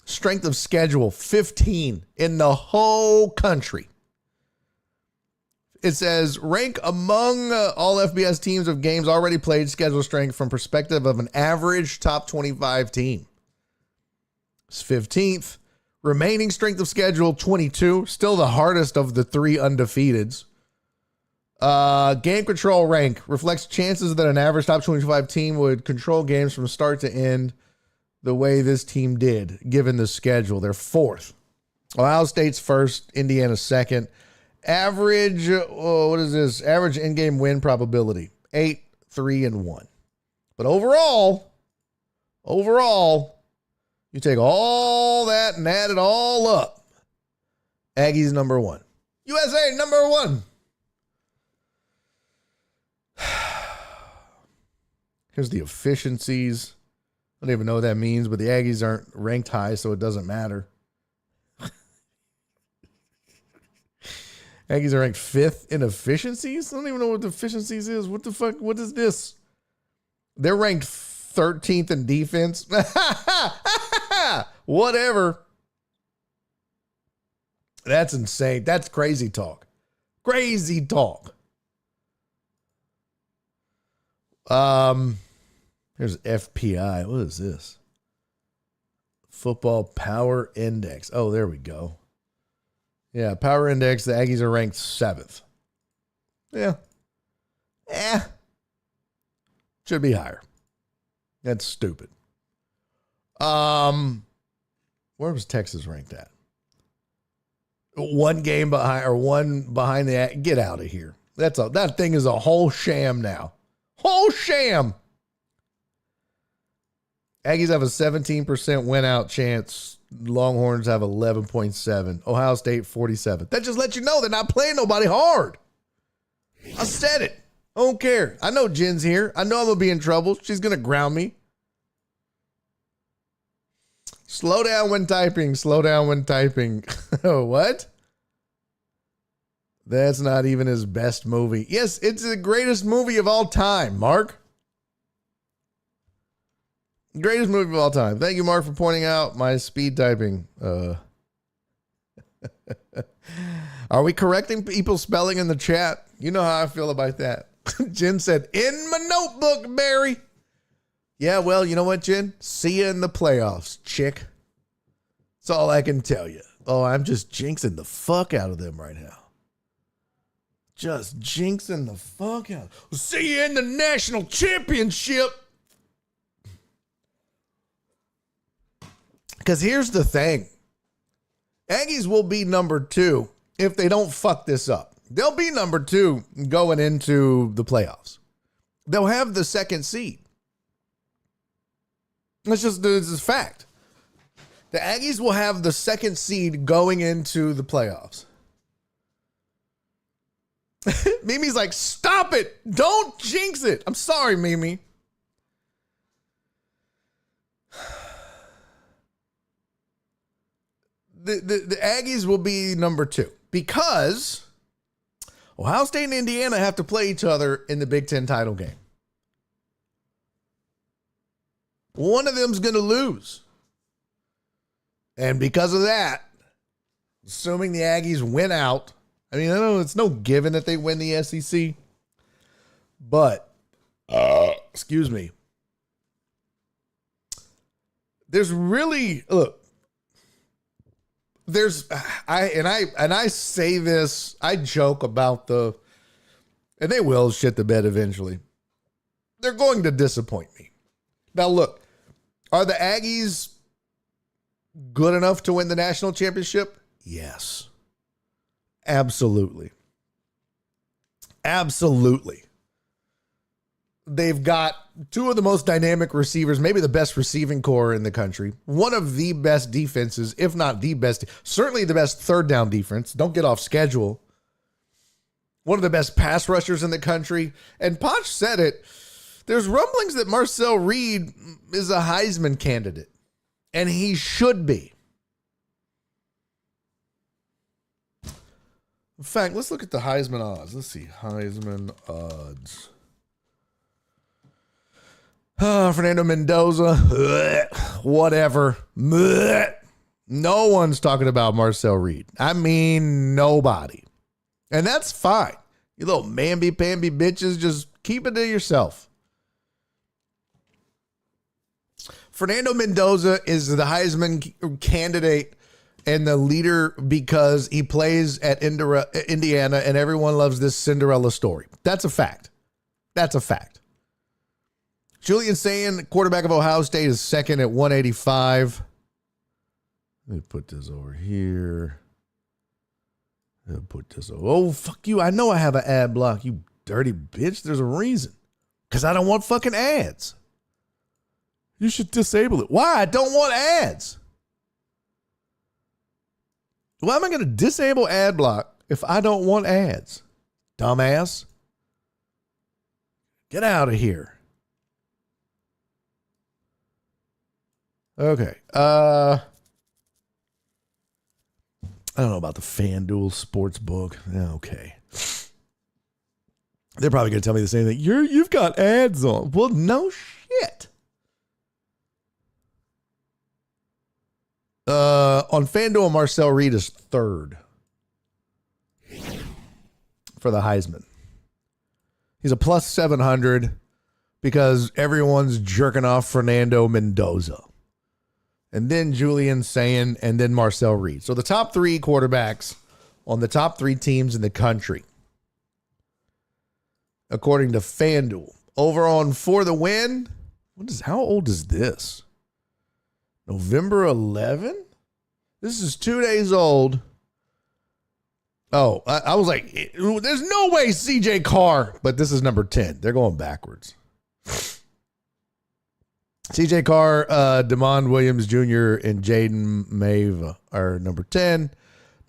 Strength of schedule 15 in the whole country. It says rank among all FBS teams of games already played, schedule strength from perspective of an average top 25 team. is 15th. Remaining strength of schedule, 22. Still the hardest of the 3 undefeateds. Game control rank reflects chances that an average top 25 team would control games from start to end the way this team did, given the schedule. They're 4th. Ohio State's 1st, Indiana 2nd. Average, what is this? Average in-game win probability, 8, 3, and 1. But overall, you take all that and add it all up. Aggies number 1. USA number 1. Here's the efficiencies. I don't even know what that means, but the Aggies aren't ranked high, so it doesn't matter. Aggies are ranked 5th in efficiencies? I don't even know what the efficiencies is. What the fuck? What is this? They're ranked 13th in defense. Whatever. That's insane. That's crazy talk. Crazy talk. Here's FPI. What is this? Football Power Index. Oh, there we go. Yeah, Power Index. The Aggies are ranked 7th. Yeah. Should be higher. That's stupid. Where was Texas ranked at? 1 game behind, or 1 behind the. Get out of here. That thing is a whole sham now. Whole sham. Aggies have a 17% win out chance. Longhorns have 11.7. Ohio State 47. That just lets you know they're not playing nobody hard. I said it. I don't care. I know Jen's here. I know I'm going to be in trouble. She's going to ground me. Slow down when typing. Slow down when typing. What? That's not even his best movie. Yes, it's the greatest movie of all time, Mark. Greatest movie of all time. Thank you, Mark, for pointing out my speed typing. Are we correcting people's spelling in the chat? You know how I feel about that. Jen said, in my notebook, Barry. Yeah, well, you know what, Jen? See you in the playoffs, chick. That's all I can tell you. Oh, I'm just jinxing the fuck out of them right now. Just jinxing the fuck out. See you in the national championship. Because here's the thing. Aggies will be number 2 if they don't fuck this up. They'll be number 2 going into the playoffs. They'll have the 2nd seed. This is fact. The Aggies will have the 2nd seed going into the playoffs. Mimi's like, stop it. Don't jinx it. I'm sorry, Mimi. The Aggies will be number 2 because Ohio State and Indiana have to play each other in the Big Ten title game. One of them's going to lose. And because of that, assuming the Aggies win out, I mean, I know it's no given that they win the SEC, but, excuse me, there's really, look, I say this, I joke about and they will shit the bed eventually. They're going to disappoint me. Now, look, are the Aggies good enough to win the national championship? Yes. Absolutely. Absolutely. They've got 2 of the most dynamic receivers, maybe the best receiving core in the country. One of the best defenses, if not the best, certainly the best 3rd down defense. Don't get off schedule. One of the best pass rushers in the country. And Poch said it. There's rumblings that Marcel Reed is a Heisman candidate. And he should be. In fact, let's look at the Heisman odds. Let's see. Heisman odds. Fernando Mendoza. Whatever. No one's talking about Marcel Reed. I mean, nobody. And that's fine. You little mamby-pamby bitches, just keep it to yourself. Fernando Mendoza is the Heisman candidate and the leader because he plays at Indiana and everyone loves this Cinderella story. That's a fact. That's a fact. Julian Sayin, quarterback of Ohio State, is second at 185. Let me put this over here. Put this over. Oh, fuck you. I know I have an ad block, you dirty bitch. There's a reason. Because I don't want fucking ads. You should disable it. Why? I don't want ads. Why am I going to disable ad block if I don't want ads? Dumbass. Get out of here. Okay. I don't know about the FanDuel Sportsbook. Okay. They're probably going to tell me the same thing. You've got ads on. Well, no shit. On FanDuel, Marcel Reed is third for the Heisman. He's a plus 700 because everyone's jerking off Fernando Mendoza. And then Julian Sayin, and then Marcel Reed. So the top three quarterbacks on the top three teams in the country, according to FanDuel. Over on For the Win, how old is this? November 11? This is 2 days old. Oh, I was like, there's no way CJ Carr, but this is number 10. They're going backwards. CJ Carr, Damon Williams Jr., and Jaden Mave are number 10.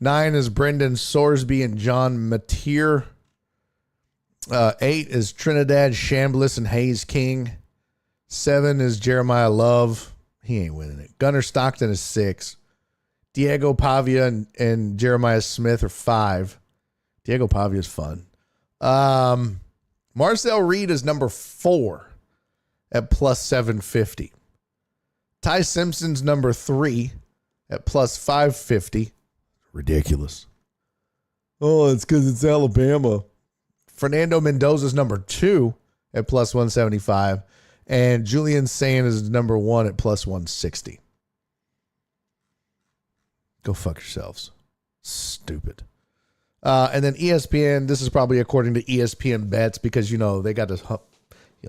9 is Brendan Sorsby and John Mateer. 8 is Trinidad Chambliss and Hayes King. 7 is Jeremiah Love. He ain't winning it. Gunnar Stockton is 6. Diego Pavia and Jeremiah Smith are 5. Diego Pavia is fun. Marcel Reed is number 4 at plus 750. Ty Simpson's number 3 at plus 550. Ridiculous. Oh, it's because it's Alabama. Fernando Mendoza's number 2 at plus 175. And Julian Sayin is number 1 at plus 160. Go fuck yourselves. Stupid. And then ESPN, this is probably according to ESPN bets because, they got to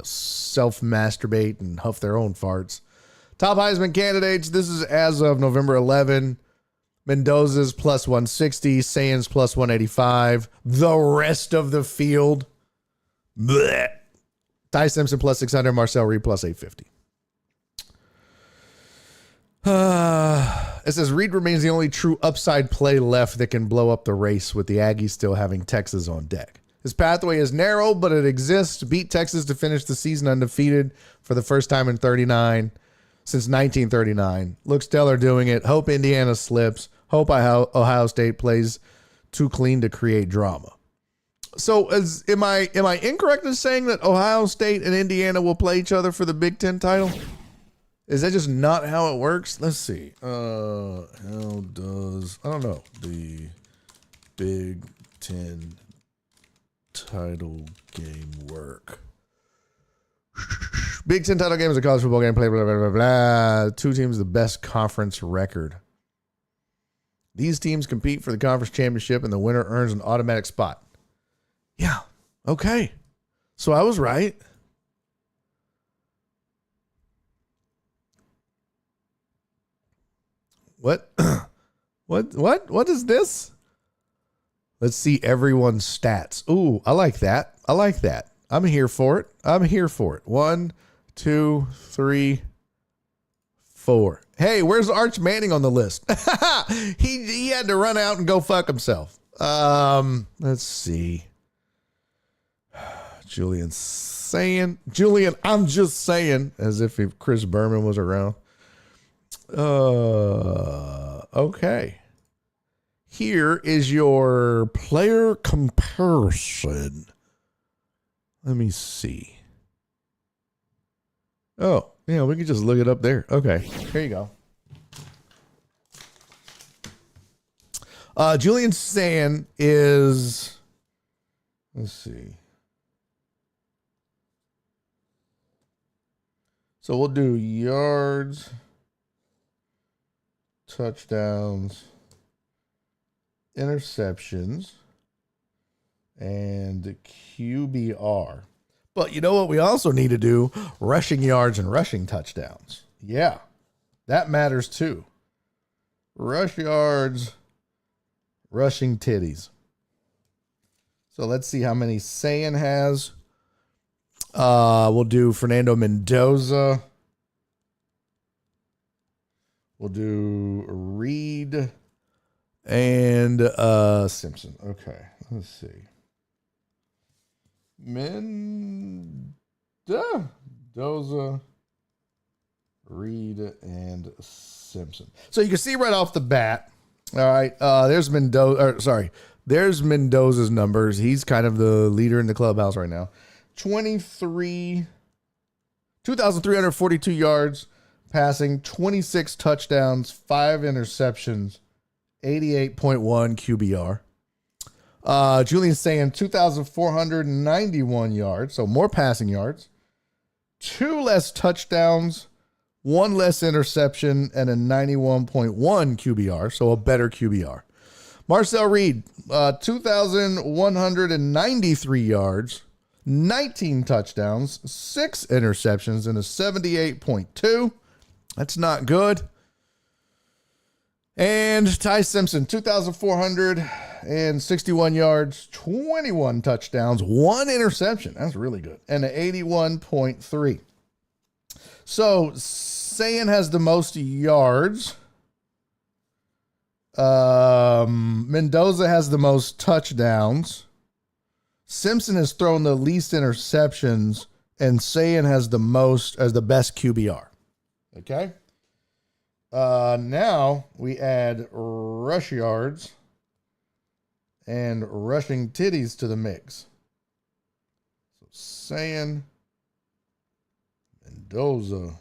self-masturbate and huff their own farts. Top Heisman candidates, this is as of November 11. Mendoza's plus 160, Sayin's plus 185. The rest of the field, bleh. Ty Simpson plus 600, Marcel Reed plus 850. It says Reed remains the only true upside play left that can blow up the race with the Aggies still having Texas on deck. His pathway is narrow, but it exists. Beat Texas to finish the season undefeated for the first time since 1939. Looks stellar doing it. Hope Indiana slips. Hope Ohio State plays too clean to create drama. So am I incorrect in saying that Ohio State and Indiana will play each other for the Big Ten title? Is that just not how it works? Let's see. How does, I don't know, the Big Ten title game work? Big Ten title game is a college football game. Play blah, blah, blah, blah. 2 teams the best conference record. These teams compete for the conference championship and the winner earns an automatic spot. Yeah. Okay. So I was right. What? What is this? Let's see everyone's stats. Ooh, I like that. I'm here for it. 1, 2, 3, 4. Hey, where's Arch Manning on the list? He had to run out and go fuck himself. Let's see. Julian, I'm just saying, as if Chris Berman was around. Okay. Here is your player comparison. Let me see. Oh, yeah, we can just look it up there. Okay, here you go. Julian Sayin is, let's see. So we'll do yards, touchdowns, interceptions, and QBR. But you know what we also need to do? Rushing yards and rushing touchdowns. Yeah, that matters too. Rush yards, rushing titties. So let's see how many Saiyan has. We'll do Fernando Mendoza. We'll do Reed and Simpson. Okay, let's see. Mendoza, Reed, and Simpson. So you can see right off the bat. All right, there's Mendoza. There's Mendoza's numbers. He's kind of the leader in the clubhouse right now. 2,342 yards passing, 26 touchdowns, 5 interceptions, 88.1 QBR. Julian Sand, 2,491 yards, so more passing yards, 2 less touchdowns, 1 less interception, and a 91.1 QBR, so a better QBR. Marcel Reed, 2,193 yards, 19 touchdowns, 6 interceptions, and a 78.2. That's not good. And Ty Simpson, 2,461 yards, 21 touchdowns, 1 interception. That's really good. And an 81.3. So Saiyan has the most yards. Mendoza has the most touchdowns. Simpson has thrown the least interceptions, and Saiyan has the most as the best QBR. Okay. Now we add rush yards and rushing titties to the mix. So Saiyan, Mendoza,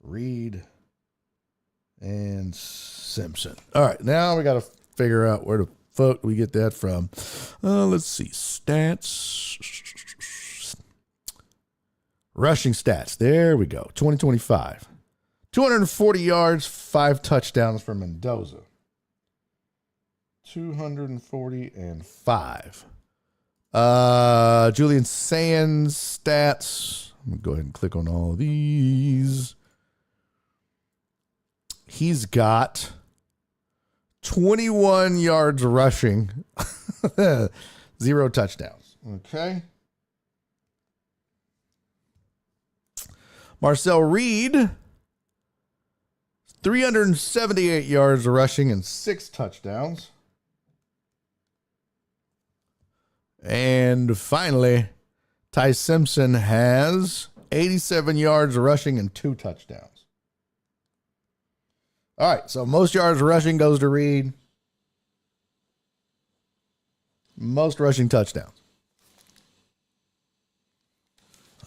Reed, and Simpson. All right, now we got to figure out where the fuck we get that from. Let's see. Stats. Rushing stats. There we go. 2025. 240 yards, 5 touchdowns for Mendoza. 240 and 5. Julian Sands stats. I'm going to go ahead and click on all of these. He's got 21 yards rushing, 0 touchdowns. Okay. Marcel Reed, 378 yards rushing and 6 touchdowns. And finally, Ty Simpson has 87 yards rushing and 2 touchdowns. All right, so most yards rushing goes to Reed. Most rushing touchdowns.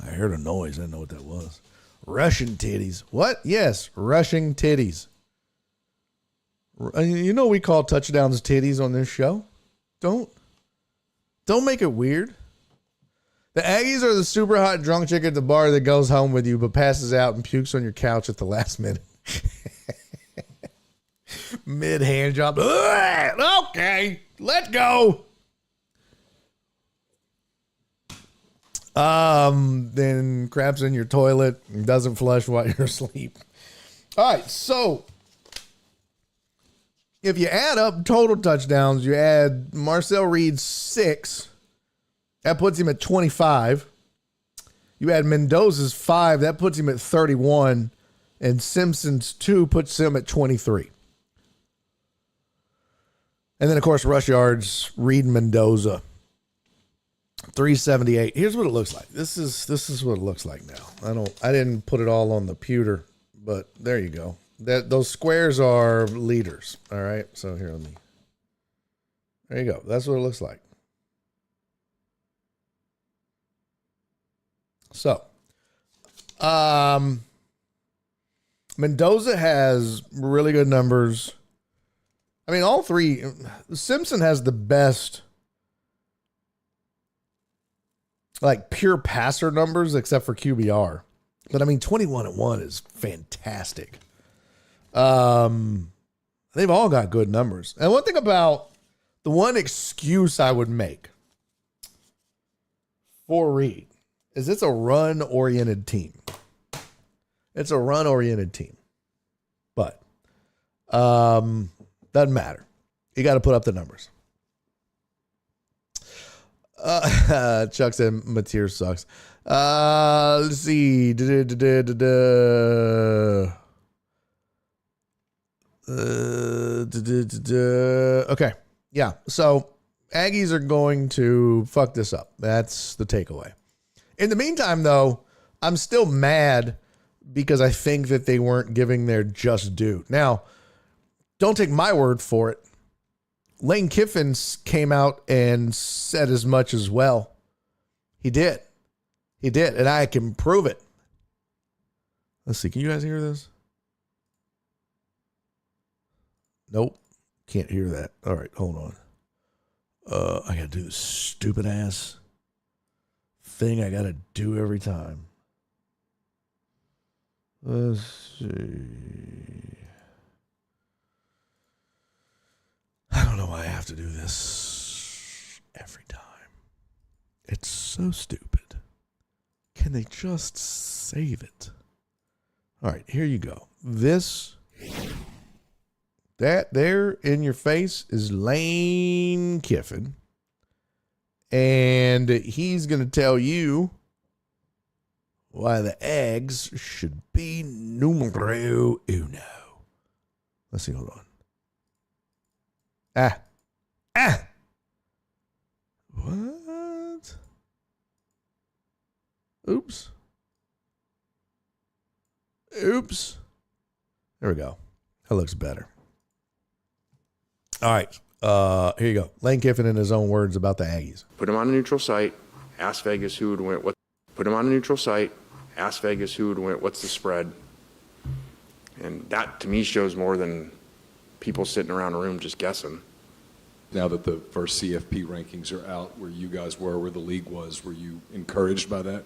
I heard a noise. I didn't know what that was. Rushing titties. What? Yes, rushing titties. You know we call touchdowns titties on this show. Don't make it weird. The Aggies are the super hot drunk chick at the bar that goes home with you but passes out and pukes on your couch at the last minute. Mid hand job. Okay, let's go. Then craps in your toilet and doesn't flush while you're asleep. All right, so if you add up total touchdowns, you add Marcel Reed's 6, that puts him at 25. You add Mendoza's 5, that puts him at 31, and Simpson's 2 puts him at 23. And then, of course, rush yards, Reed and Mendoza, 378. Here's what it looks like. This is what it looks like now. I didn't put it all on the pewter, but there you go. Those squares are leaders. All right. So here, there you go. That's what it looks like. So, Mendoza has really good numbers. I mean, all three. Simpson has the best, like, pure passer numbers, except for QBR. But I mean, 21-1 is fantastic. They've all got good numbers. And one thing about the one excuse I would make for Reed is it's a run-oriented team. It's a run-oriented team. But doesn't matter. You got to put up the numbers. Chuck said Mateer sucks. Let's see. Okay. Yeah. So Aggies are going to fuck this up. That's the takeaway. In the meantime, though, I'm still mad because I think that they weren't giving their just due. Now, don't take my word for it. Lane Kiffin came out and said as much as well. He did. He did. And I can prove it. Let's see. Can you guys hear this? Nope. Can't hear that. All right. Hold on. I got to do this stupid ass thing I got to do every time. Let's see. I don't know why I have to do this every time. It's so stupid. Can they just save it? All right, here you go. That there in your face is Lane Kiffin. And he's going to tell you why the eggs should be numero uno. Let's see, hold on. What? Oops. There we go. That looks better. All right. Here you go. Lane Kiffin in his own words about the Aggies. Put him on a neutral site. Ask Vegas who would win. Put him on a neutral site. Ask Vegas who would win. What's the spread? And that, to me, shows more than people sitting around a room just guessing. Now that the first CFP rankings are out, where you guys were, where the league was, were you encouraged by that?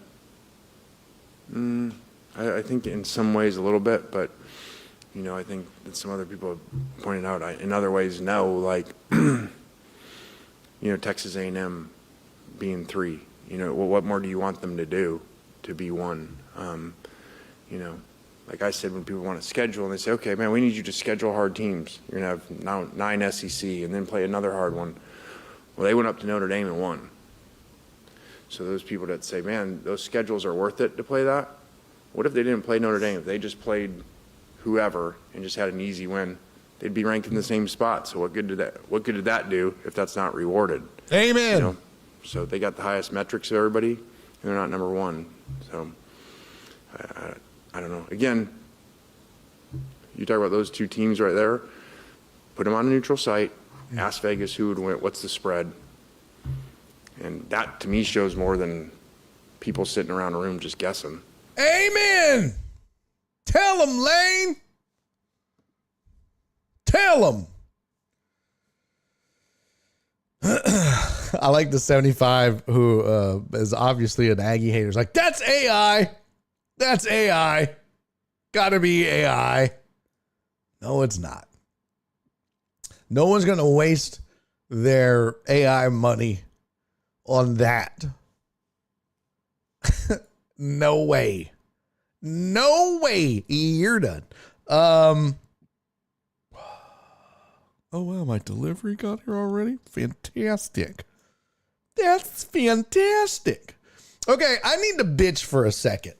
I think in some ways a little bit, but I think that some other people have pointed out. In other ways, no. Like, Texas A&M being 3. What more do you want them to do to be 1? Like I said, when people want to schedule and they say, okay, man, we need you to schedule hard teams. You're going to have now 9 SEC and then play another hard one. Well, they went up to Notre Dame and won. So those people that say, man, those schedules are worth it to play that. What if they didn't play Notre Dame? If they just played whoever and just had an easy win, they'd be ranked in the same spot. So what good did that do if that's not rewarded? Amen. So they got the highest metrics of everybody, and they're not number 1. So I don't know. Again, you talk about those 2 teams right there. Put them on a neutral site. Ask Vegas who would win. What's the spread? And that, to me, shows more than people sitting around a room just guessing. Amen. Tell them, Lane. Tell them. I like the 75 who is obviously an Aggie hater. Is like, that's AI. That's AI. Gotta be AI. No, it's not. No one's going to waste their AI money on that. No way. No way. You're done. Oh, wow. My delivery got here already. Fantastic. That's fantastic. Okay. I need to bitch for a second.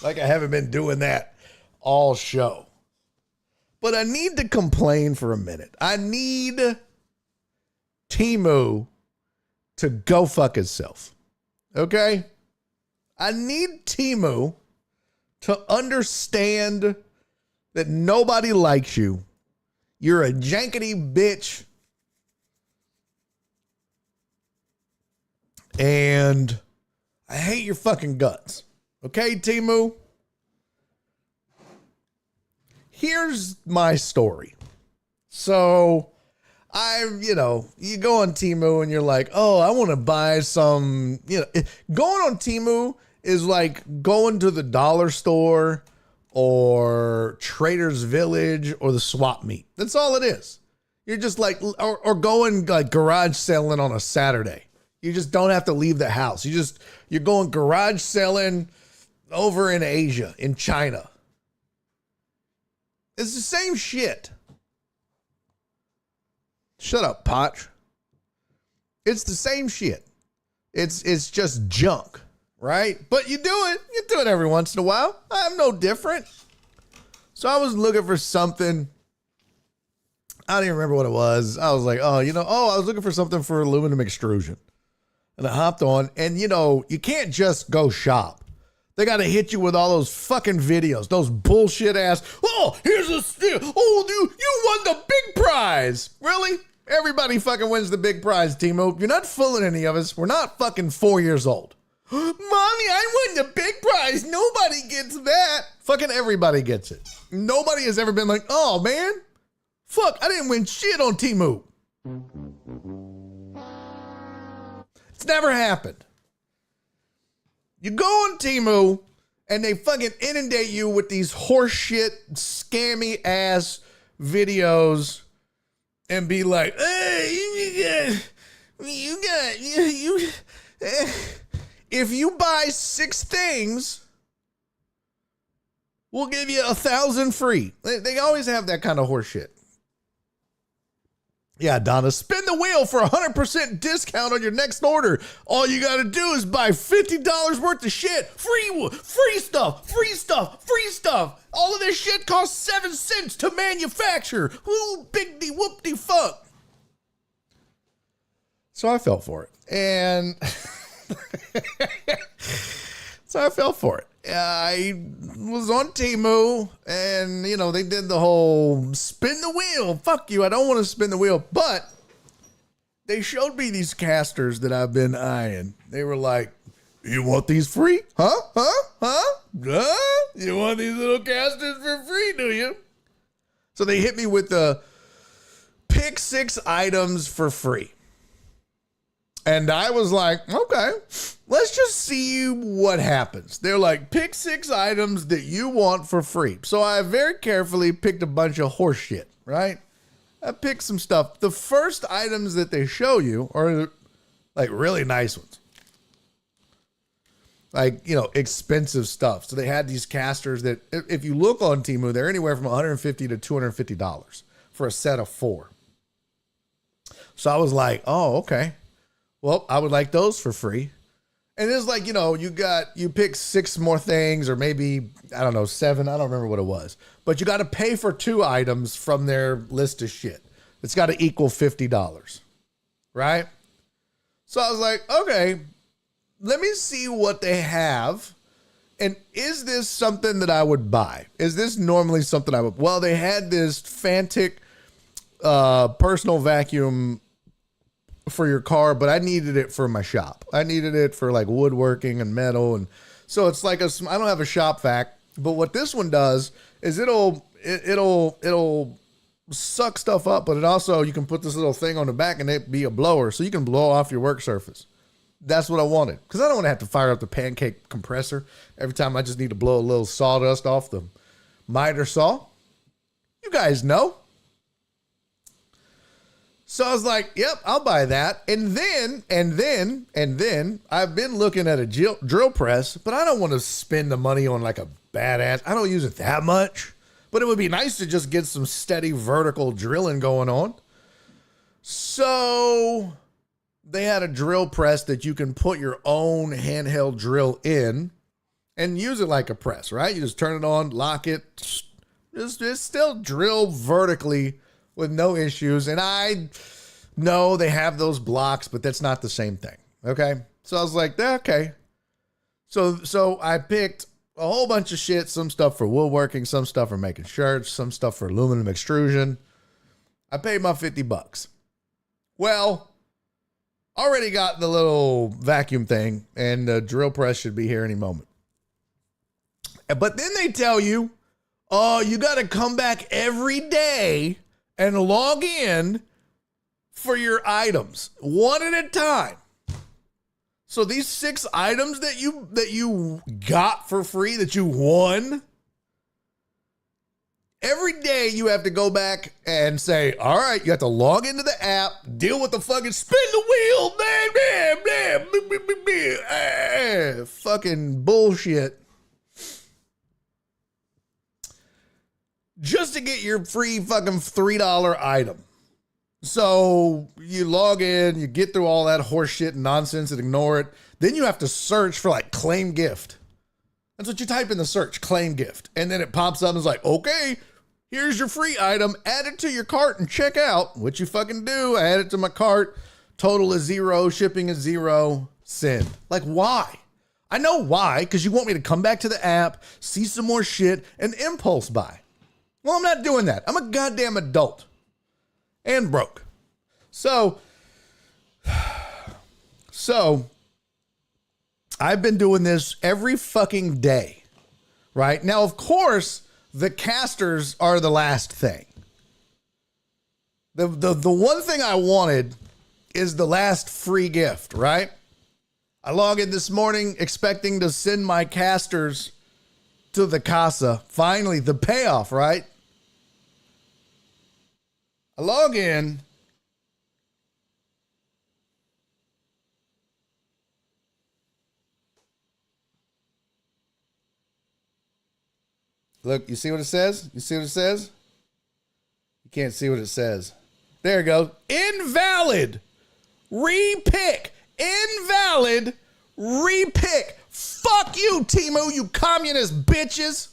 Like I haven't been doing that all show. But I need to complain for a minute. I need Temu to go fuck himself. Okay? I need Temu to understand that nobody likes you. You're a jankety bitch. And I hate your fucking guts. Okay, Temu? Here's my story. So, you go on Temu and you're like, oh, I want to buy some, going on Temu is like going to the dollar store or Trader's Village or the swap meet. That's all it is. You're just like, or going like garage selling on a Saturday. You just don't have to leave the house. You're going garage selling over in Asia, in China. It's the same shit. Shut up, Potch. It's the same shit. It's just junk, right? But you do it. You do it every once in a while. I'm no different. So I was looking for something. I don't even remember what it was. I was like, I was looking for something for aluminum extrusion. And I hopped on, and you can't just go shop. They got to hit you with all those fucking videos, those bullshit ass. Oh, here's a steal. Oh, you won the big prize. Really? Everybody fucking wins the big prize, Timo. You're not fooling any of us. We're not fucking 4 years old. Mommy, I won the big prize. Nobody gets that. Fucking everybody gets it. Nobody has ever been like, oh man, fuck, I didn't win shit on Temu. It's never happened. You go on Temu and they fucking inundate you with these horseshit, scammy ass videos and be like, hey, if you buy 6 things, we'll give you 1,000 free. They always have that kind of horseshit. Yeah, Donna, spin the wheel for 100% discount on your next order. All you got to do is buy $50 worth of shit. Free stuff. All of this shit costs 7 cents to manufacture. Ooh, big-de whoop-de fuck. So I fell for it. And I was on Temu, and they did the whole spin the wheel. Fuck you, I don't want to spin the wheel. But they showed me these casters that I've been eyeing. They were like, you want these free? Huh? You want these little casters for free, do you? So they hit me with the pick 6 items for free. And I was like, okay, let's just see what happens. They're like, pick 6 items that you want for free. So I very carefully picked a bunch of horse shit, right? I picked some stuff. The first items that they show you are like really nice ones. Like, expensive stuff. So they had these casters that if you look on Temu, they're anywhere from $150 to $250 for a set of 4. So I was like, oh, okay. Well, I would like those for free. And it's like, you pick 6 more things, or maybe, 7. I don't remember what it was. But you got to pay for 2 items from their list of shit. It's got to equal $50. Right? So I was like, okay, let me see what they have. And is this something that I would buy? Is this normally something I would? Well, they had this Fantic personal vacuum for your car, but I needed it for my shop. I needed it for like woodworking and metal, and so it's like I don't have a shop vac, but what this one does is it'll suck stuff up, but it also, you can put this little thing on the back and it be a blower, so you can blow off your work surface. That's what I wanted, because I don't want to have to fire up the pancake compressor every time. I just need to blow a little sawdust off the miter saw. You guys know. So I was like, yep, I'll buy that. And then I've been looking at a drill press, but I don't want to spend the money on like a badass. I don't use it that much, but it would be nice to just get some steady vertical drilling going on. So they had a drill press that you can put your own handheld drill in and use it like a press, right? You just turn it on, lock it, just still drill vertically with no issues. And I know they have those blocks, but that's not the same thing. Okay. So I was like, okay. So I picked a whole bunch of shit, some stuff for woodworking, some stuff for making shirts, some stuff for aluminum extrusion. I paid my $50. Well, already got the little vacuum thing, and the drill press should be here any moment. But then they tell you, oh, you got to come back every day and log in for your items one at a time. So these 6 items that you got for free, that you won, every day you have to go back and say, all right, you have to log into the app, deal with the fucking spin the wheel, fucking bullshit. Just to get your free fucking $3 item. So you log in, you get through all that horse shit and nonsense and ignore it. Then you have to search for like claim gift. That's what you type in the search, claim gift. And then it pops up and it's like, okay, here's your free item. Add it to your cart and check out. What you fucking do, I add it to my cart. Total is 0, shipping is 0, send. Like, why? I know why, because you want me to come back to the app, see some more shit, and impulse buy. Well, I'm not doing that. I'm a goddamn adult. And broke. So I've been doing this every fucking day, right? Now, of course, the casters are the last thing. The one thing I wanted is the last free gift, right? I log in this morning expecting to send my casters to the casa. Finally, the payoff, right? I log in. Look, you see what it says? You see what it says? You can't see what it says. There it goes. Invalid. Repick. Invalid. Repick. Fuck you, Temu, you communist bitches.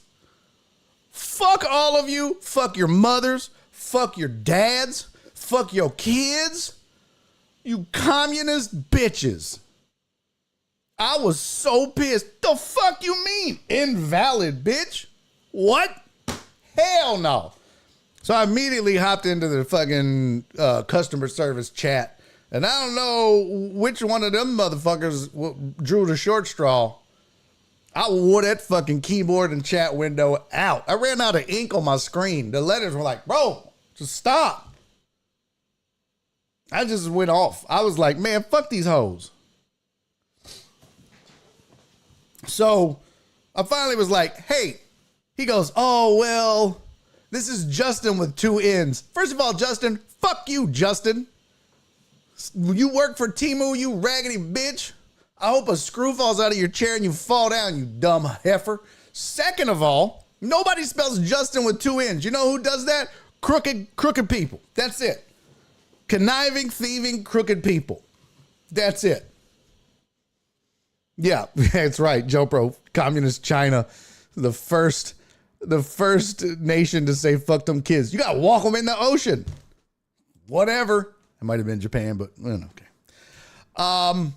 Fuck all of you. Fuck your mothers. Fuck your dads. Fuck your kids. You communist bitches. I was so pissed. The fuck you mean? Invalid, bitch. What? Hell no. So I immediately hopped into the fucking customer service chat. And I don't know which one of them motherfuckers drew the short straw. I wore that fucking keyboard and chat window out. I ran out of ink on my screen. The letters were like, bro, just stop. I just went off. I was like, man, fuck these hoes. So I finally was like, hey, he goes, oh, well, this is Justin with 2 N's. First of all, Justin, fuck you, Justin. You work for Temu, you raggedy bitch. I hope a screw falls out of your chair and you fall down, you dumb heifer. Second of all, nobody spells Justin with 2 N's. You know who does that? Crooked people. That's it. Conniving, thieving, crooked people. That's it. Yeah, that's right. Jopro, communist China, the first nation to say fuck them kids. You gotta walk them in the ocean. Whatever. It might have been Japan, but okay.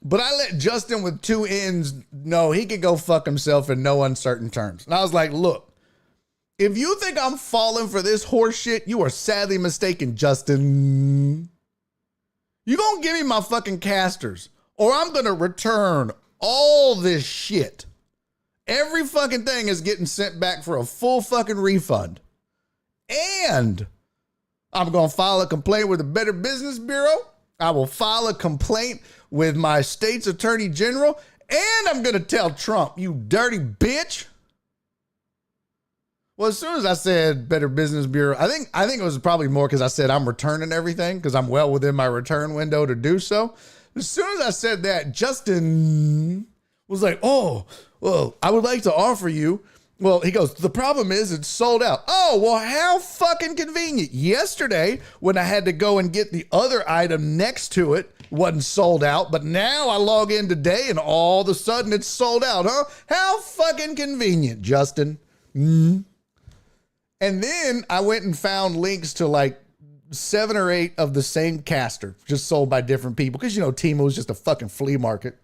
But I let Justin with 2 N's know he could go fuck himself in no uncertain terms. And I was like, look, if you think I'm falling for this horse shit, you are sadly mistaken, Justin. You gonna give me my fucking casters, or I'm gonna return all this shit. Every fucking thing is getting sent back for a full fucking refund. And I'm gonna file a complaint with the Better Business Bureau. I will file a complaint with my state's attorney general, and I'm gonna tell Trump, you dirty bitch. Well, as soon as I said Better Business Bureau, I think it was probably more because I said I'm returning everything because I'm well within my return window to do so. As soon as I said that, Justin was like, oh, well, I would like to offer you. Well, he goes, the problem is it's sold out. Oh, well, how fucking convenient. Yesterday, when I had to go and get the other item next to it, wasn't sold out, but now I log in today and all of a sudden it's sold out, huh? How fucking convenient, Justin. And then I went and found links to like 7 or 8 of the same caster, just sold by different people. Because, you know, Temu is just a fucking flea market.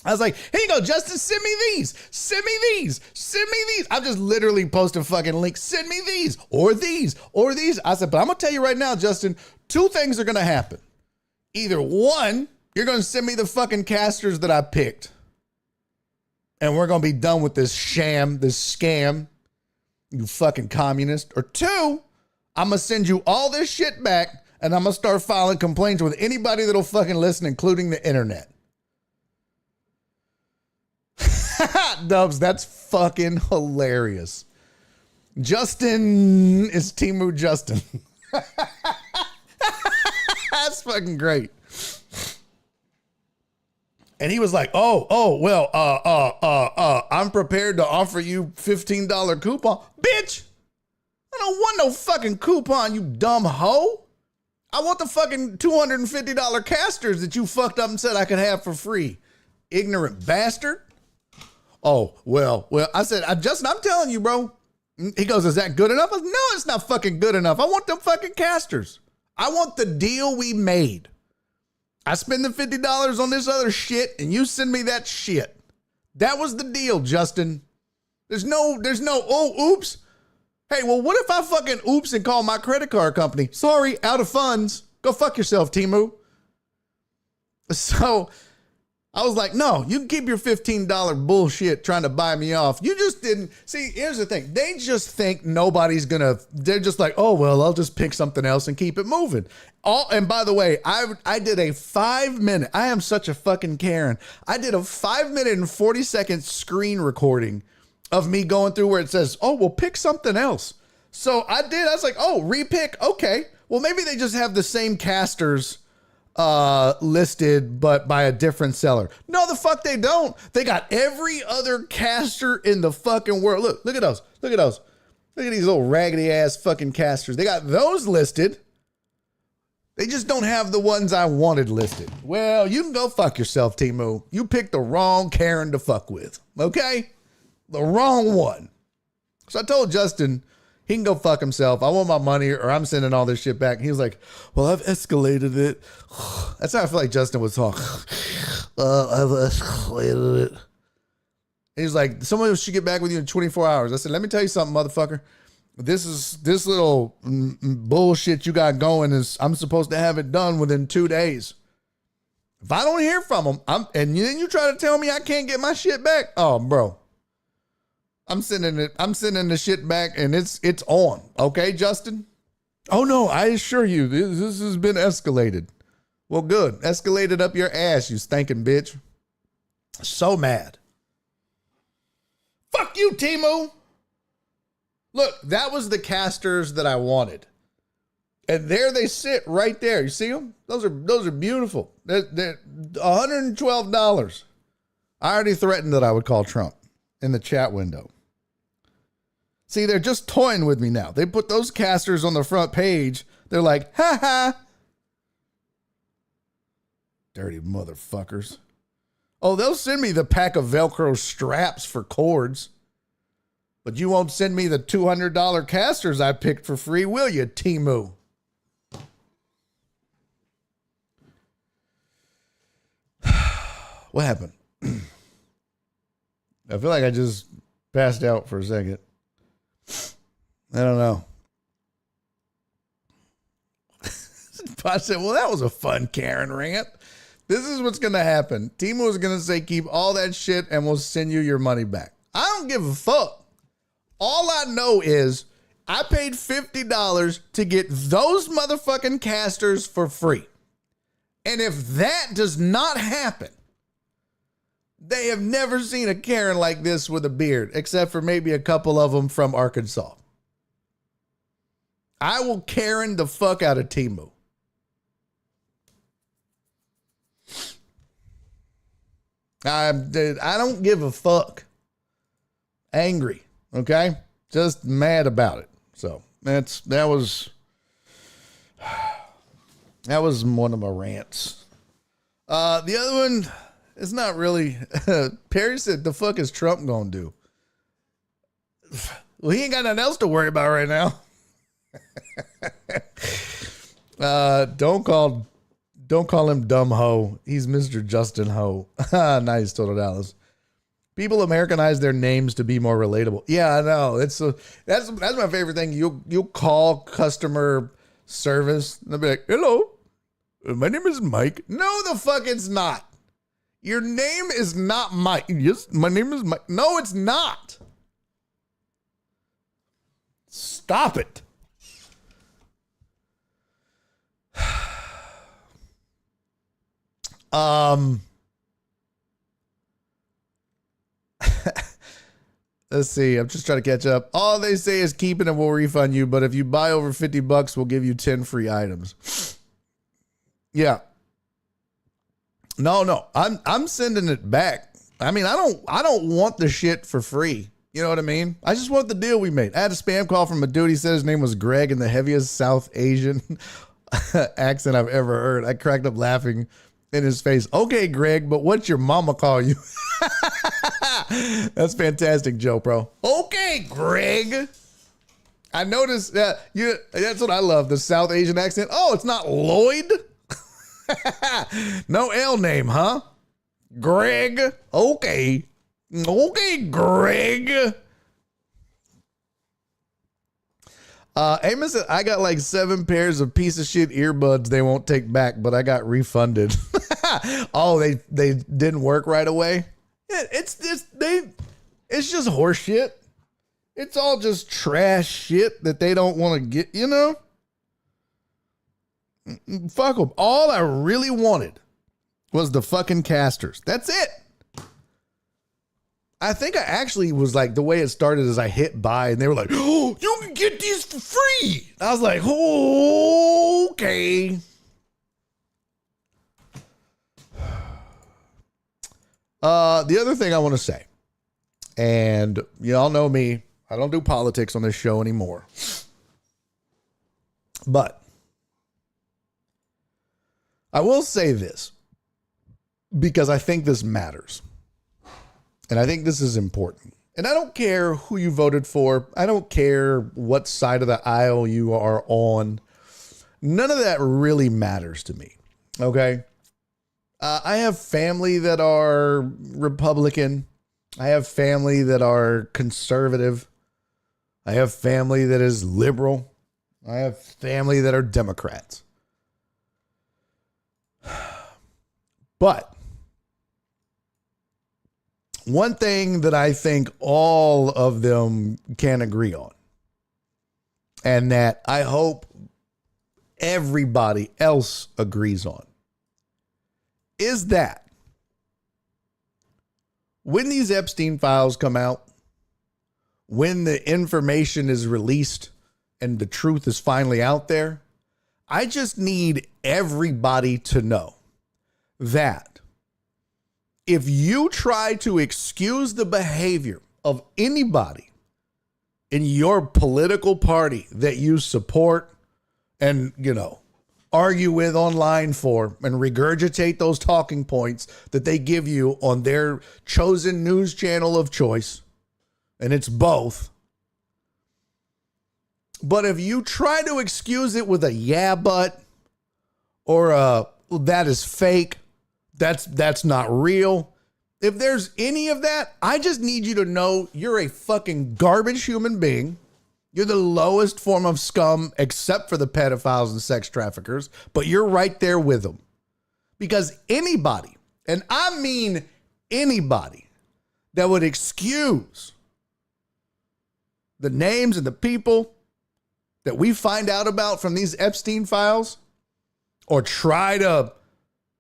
I was like, here you go, Justin, send me these. Send me these. Send me these. I'm just literally posting fucking links. Send me these or these or these. I said, but I'm going to tell you right now, Justin, 2 things are going to happen. Either 1, you're going to send me the fucking casters that I picked. And we're going to be done with this sham, this scam, you fucking communist. Or 2, I'm going to send you all this shit back and I'm going to start filing complaints with anybody that'll fucking listen, including the internet. Dubs, that's fucking hilarious. Justin is Timu Justin. That's fucking great. And he was like, well, I'm prepared to offer you $15 coupon. Bitch, I don't want no fucking coupon, you dumb hoe. I want the fucking $250 casters that you fucked up and said I could have for free. Ignorant bastard. Oh, well, I said, Justin, I'm telling you, bro. He goes, is that good enough? I said, no, it's not fucking good enough. I want them fucking casters. I want the deal we made. I spend the $50 on this other shit and you send me that shit. That was the deal, Justin. There's no, oh, oops. Hey, well, what if I fucking oops and call my credit card company? Sorry, out of funds. Go fuck yourself, Timu. So I was like, no, you can keep your $15 bullshit trying to buy me off. You just didn't. See, here's the thing. They just think nobody's going to, they're just like, oh, well, I'll just pick something else and keep it moving. And by the way, I did a 5-minute, I am such a fucking Karen. I did a 5-minute and 40-second screen recording of me going through where it says, oh, well, pick something else. So I did. I was like, oh, repick. Okay. Well, maybe they just have the same casters listed, but by a different seller. No, the fuck they don't. They got every other caster in the fucking world. Look at those. Look at those. Look at these little raggedy ass fucking casters. They got those listed. They just don't have the ones I wanted listed. Well, you can go fuck yourself, Timu. You picked the wrong Karen to fuck with. Okay? The wrong one. So I told Justin he can go fuck himself. I want my money or I'm sending all this shit back. He was like, well, I've escalated it. That's how I feel like Justin would talk. I've escalated it. He was like, someone should get back with you in 24 hours. I said, let me tell you something, motherfucker. This little bullshit you got going is I'm supposed to have it done within 2 days. If I don't hear from him, and then you try to tell me I can't get my shit back. Oh, bro. I'm sending the shit back and it's on. Okay, Justin? Oh no, I assure you, this has been escalated. Well, good. Escalated up your ass, you stinking bitch. So mad. Fuck you, Timu. Look, that was the casters that I wanted. And there they sit right there. You see them? Those are beautiful. They're $112. I already threatened that I would call Trump in the chat window. See, they're just toying with me now. They put those casters on the front page. They're like, ha ha. Dirty motherfuckers. Oh, they'll send me the pack of Velcro straps for cords. But you won't send me the $200 casters I picked for free, will you, Timu? What happened? I feel like I just passed out for a second. I don't know. I said, well, that was a fun Karen rant. This is what's going to happen. Timu is going to say, keep all that shit and we'll send you your money back. I don't give a fuck. All I know is I paid $50 to get those motherfucking casters for free. And if that does not happen, they have never seen a Karen like this with a beard, except for maybe a couple of them from Arkansas. I will Karen the fuck out of Timu. I don't give a fuck. Angry, okay? Just mad about it. So that was one of my rants. The other one is not really. Perry said, "The fuck is Trump gonna do?" Well, he ain't got nothing else to worry about right now. Don't call him dumb ho. He's Mr. Justin Ho. Nice, Total Dallas. People Americanize their names to be more relatable. Yeah, I know. That's my favorite thing. You'll call customer service and they'll be like, "Hello, my name is Mike." No, the fuck it's not. Your name is not Mike. Yes, my name is Mike. No, it's not. Stop it. Let's see. I'm just trying to catch up. All they say is keep it and we'll refund you. But if you buy over $50, we'll give you 10 free items. Yeah. No. I'm sending it back. I mean, I don't want the shit for free. You know what I mean? I just want the deal we made. I had a spam call from a dude. He said his name was Greg in the heaviest South Asian accent I've ever heard. I cracked up laughing in his face. Okay, Greg, but what's your mama call you? That's fantastic, Joe, bro. Okay, Greg. I noticed that that's what I love, the South Asian accent. Oh, it's not Lloyd? No L name, huh? Greg. Okay. Okay, Greg. Amos said, I got like 7 pairs of piece of shit earbuds they won't take back, but I got refunded. Oh, they didn't work right away? Yeah, it's just horse shit. It's all just trash shit that they don't want to get, you know? Fuck them. All I really wanted was the fucking casters. That's it. I think I actually was like, the way it started is I hit buy and they were like, oh, you can get these for free. I was like, oh, okay. The other thing I want to say, and y'all know me, I don't do politics on this show anymore. But I will say this because I think this matters. And I think this is important. And I don't care who you voted for. I don't care what side of the aisle you are on. None of that really matters to me. Okay? I have family that are Republican. I have family that are conservative. I have family that is liberal. I have family that are Democrats. But one thing that I think all of them can agree on, and that I hope everybody else agrees on, is that when these Epstein files come out, when the information is released and the truth is finally out there, I just need everybody to know that if you try to excuse the behavior of anybody in your political party that you support and, argue with online for and regurgitate those talking points that they give you on their chosen news channel of choice, and it's both. But if you try to excuse it with a yeah, but, or that is fake, that's not real. If there's any of that, I just need you to know you're a fucking garbage human being. You're the lowest form of scum except for the pedophiles and sex traffickers, but you're right there with them. Because anybody, and I mean anybody, that would excuse the names and the people that we find out about from these Epstein files or try to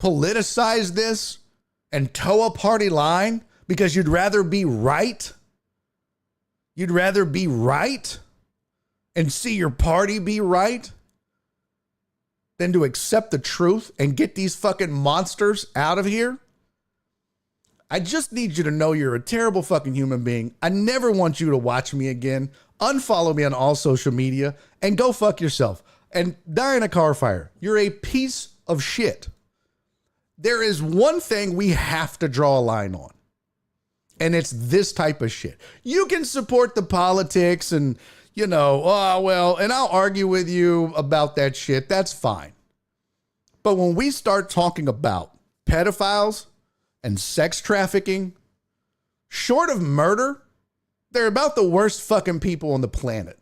politicize this and toe a party line because you'd rather be right. You'd rather be right and see your party be right than to accept the truth and get these fucking monsters out of here. I just need you to know you're a terrible fucking human being. I never want you to watch me again. Unfollow me on all social media and go fuck yourself and die in a car fire. You're a piece of shit. There is one thing we have to draw a line on, and it's this type of shit. You can support the politics and, and I'll argue with you about that shit. That's fine. But when we start talking about pedophiles and sex trafficking, short of murder, they're about the worst fucking people on the planet.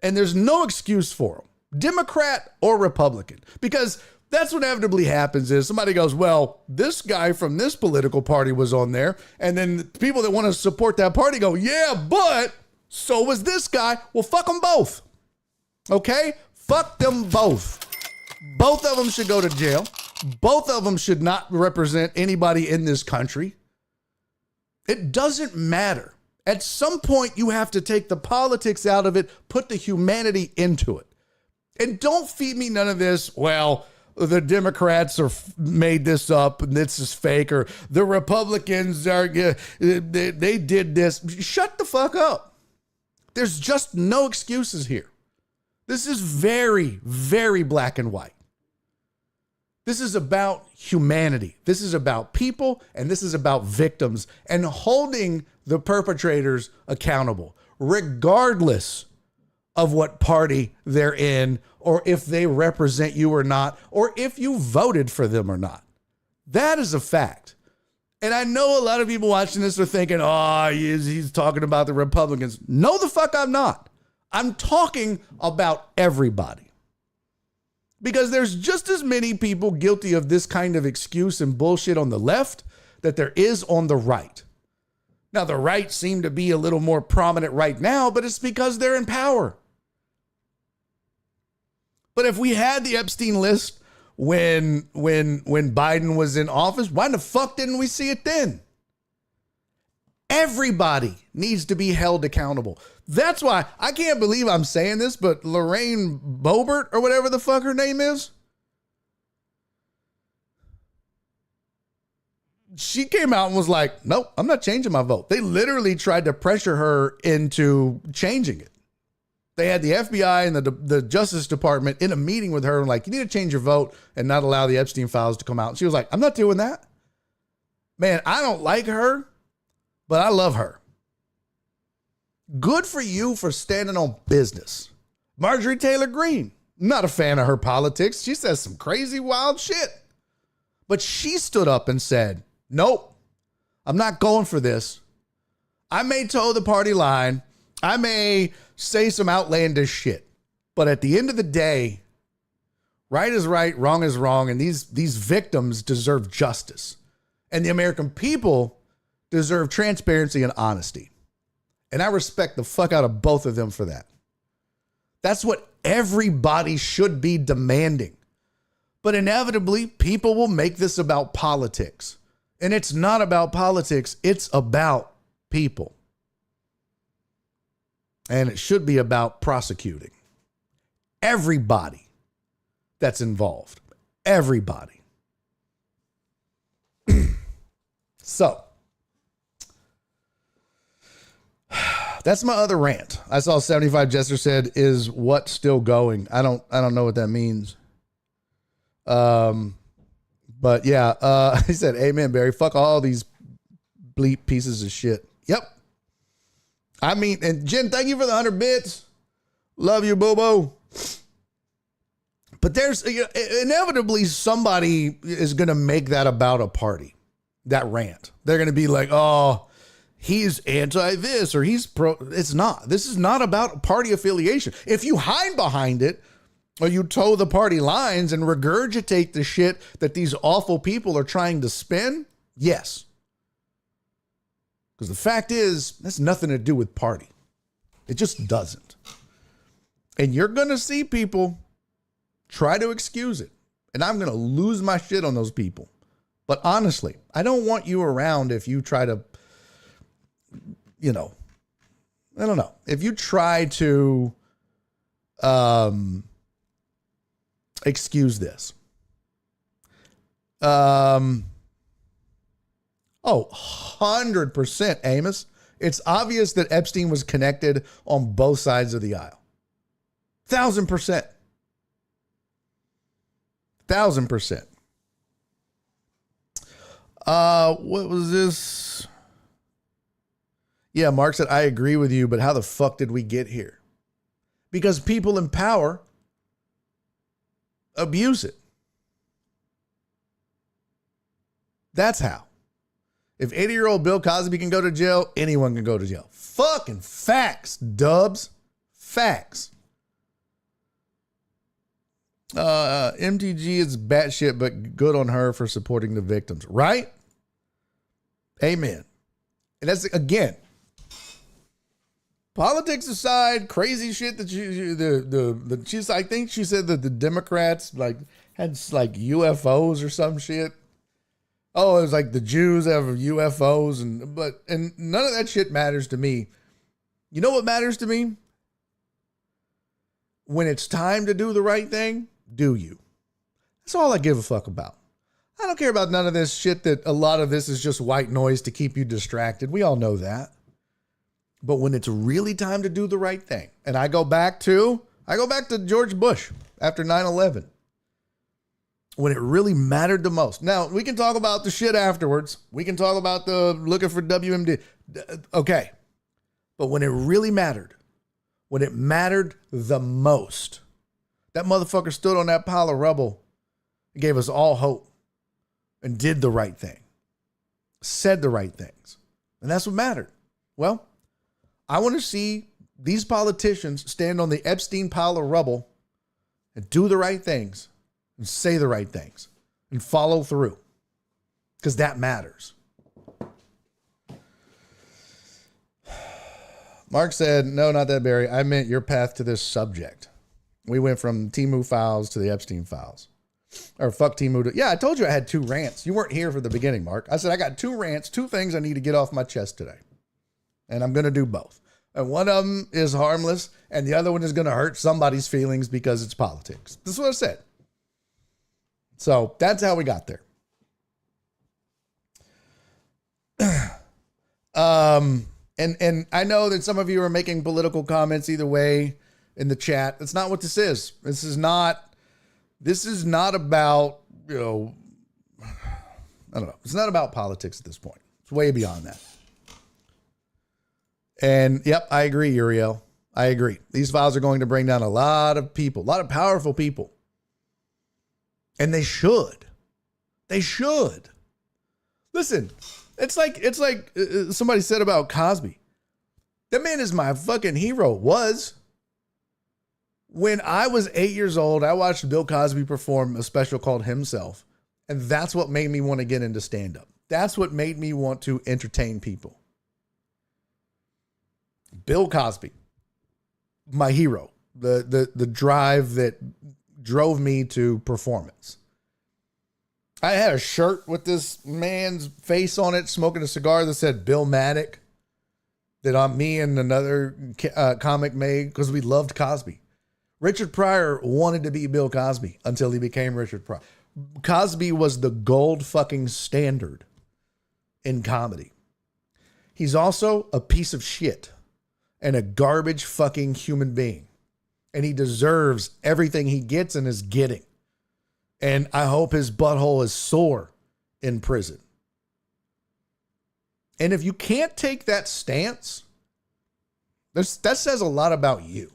And there's no excuse for them, Democrat or Republican, because that's what inevitably happens is somebody goes, well, this guy from this political party was on there. And then people that want to support that party go, yeah, but so was this guy. Well, fuck them both. Okay? Fuck them both. Both of them should go to jail. Both of them should not represent anybody in this country. It doesn't matter. At some point, you have to take the politics out of it, put the humanity into it. And don't feed me none of this, well, the Democrats made this up and this is fake, or the Republicans they did this. Shut the fuck up. There's just no excuses here. This is very, very black and white. This is about humanity. This is about people, and this is about victims and holding the perpetrators accountable, regardless of what party they're in, or if they represent you or not, or if you voted for them or not. That is a fact. And I know a lot of people watching this are thinking, oh, he's talking about the Republicans. No, the fuck I'm not. I'm talking about everybody. Because there's just as many people guilty of this kind of excuse and bullshit on the left that there is on the right. Now, the right seem to be a little more prominent right now, but it's because they're in power. But if we had the Epstein list when Biden was in office, why the fuck didn't we see it then? Everybody needs to be held accountable. That's why I can't believe I'm saying this, but Lorraine Boebert, or whatever the fuck her name is, she came out and was like, nope, I'm not changing my vote. They literally tried to pressure her into changing it. They had the FBI and the Justice Department in a meeting with her and like, you need to change your vote and not allow the Epstein files to come out. And she was like, I'm not doing that. Man, I don't like her, but I love her. Good for you for standing on business. Marjorie Taylor Greene, not a fan of her politics. She says some crazy, wild shit. But she stood up and said, nope, I'm not going for this. I may toe the party line. I may say some outlandish shit. But at the end of the day, right is right, wrong is wrong. And these victims deserve justice. And the American people deserve transparency and honesty. And I respect the fuck out of both of them for that. That's what everybody should be demanding. But inevitably, people will make this about politics. And it's not about politics. It's about people. And it should be about prosecuting everybody that's involved. Everybody. So, that's my other rant. I saw 75 Jester said, is what still going? I don't know what that means. But yeah, he said, amen, Barry. Fuck all these bleep pieces of shit. Yep. I mean, and Jen, thank you for the 100 bits. Love you, Bobo. But there's inevitably somebody is going to make that about a party, that rant. They're going to be like, oh, he's anti this or he's pro. It's not. This is not about party affiliation. If you hide behind it or you toe the party lines and regurgitate the shit that these awful people are trying to spin, yes. Because the fact is, that's nothing to do with party. It just doesn't. And you're going to see people try to excuse it. And I'm going to lose my shit on those people. But honestly, I don't want you around if you try to, I don't know. If you try to excuse this. 100%, Amos. It's obvious that Epstein was connected on both sides of the aisle. 1,000%. 1,000%. What was this? Yeah, Mark said, I agree with you, but how the fuck did we get here? Because people in power abuse it. That's how. If 80-year-old Bill Cosby can go to jail, anyone can go to jail. Fucking facts, dubs. Facts. MTG is batshit, but good on her for supporting the victims. Right? Amen. And that's, again, politics aside, crazy shit that I think she said that the Democrats had UFOs or some shit. oh, it was like the Jews have UFOs and none of that shit matters to me. You know what matters to me? When it's time to do the right thing, do you? That's all I give a fuck about. I don't care about none of this shit that a lot of this is just white noise to keep you distracted. We all know that. But when it's really time to do the right thing, and I go back to George Bush after 9/11. When it really mattered the most. Now, we can talk about the shit afterwards. We can talk about the looking for WMD. Okay. But when it really mattered, when it mattered the most, that motherfucker stood on that pile of rubble and gave us all hope and did the right thing, said the right things. And that's what mattered. Well, I want to see these politicians stand on the Epstein pile of rubble and do the right things and say the right things and follow through, because that matters. Mark said, no, not that, Barry. I meant your path to this subject. We went from Temu files to the Epstein files. Or fuck Temu. Yeah, I told you I had 2 rants. You weren't here for the beginning, Mark. I said I got 2 rants, 2 things I need to get off my chest today. And I'm going to do both. And one of them is harmless, and the other one is going to hurt somebody's feelings because it's politics. This is what I said. So that's how we got there. And I know that some of you are making political comments either way in the chat. That's not what this is. This is not about, I don't know. It's not about politics at this point. It's way beyond that. And yep, I agree, Uriel. I agree. These files are going to bring down a lot of people, a lot of powerful people. And they should. They should. Listen, it's like somebody said about Cosby. That man is my fucking hero. Was. When I was 8 years old, I watched Bill Cosby perform a special called Himself. And that's what made me want to get into stand-up. That's what made me want to entertain people. Bill Cosby, my hero. The drive that drove me to performance. I had a shirt with this man's face on it, smoking a cigar that said Bill Maddock, that me and another comic made because we loved Cosby. Richard Pryor wanted to be Bill Cosby until he became Richard Pryor. Cosby was the gold fucking standard in comedy. He's also a piece of shit and a garbage fucking human being. And he deserves everything he gets and is getting. And I hope his butthole is sore in prison. And if you can't take that stance, that says a lot about you.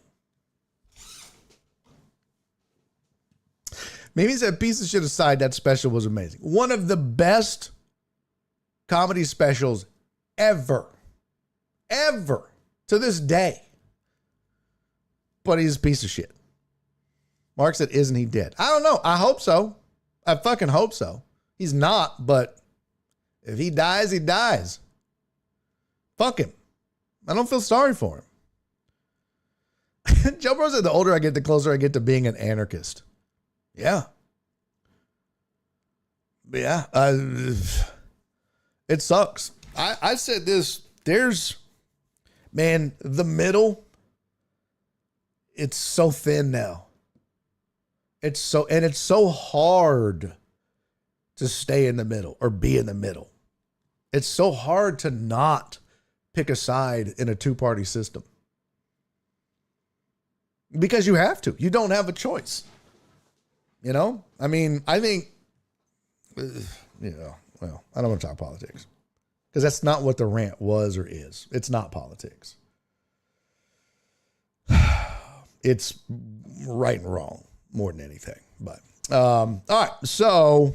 Maybe he said, piece of shit aside, that special was amazing. One of the best comedy specials ever. Ever. To this day. But he's a piece of shit. Mark said, isn't he dead? I don't know. I hope so. I fucking hope so. He's not, but if he dies, he dies. Fuck him. I don't feel sorry for him. Joe Bro said, the older I get, the closer I get to being an anarchist. Yeah. But yeah. It sucks. I said this. Man, the middle, it's so thin now. It's so hard to stay in the middle or be in the middle. It's so hard to not pick a side in a 2-party system. Because you have to. You don't have a choice. You know? I mean, I think, well, I don't want to talk politics. Because that's not what the rant was or is. It's not politics. It's right and wrong more than anything. But all right. So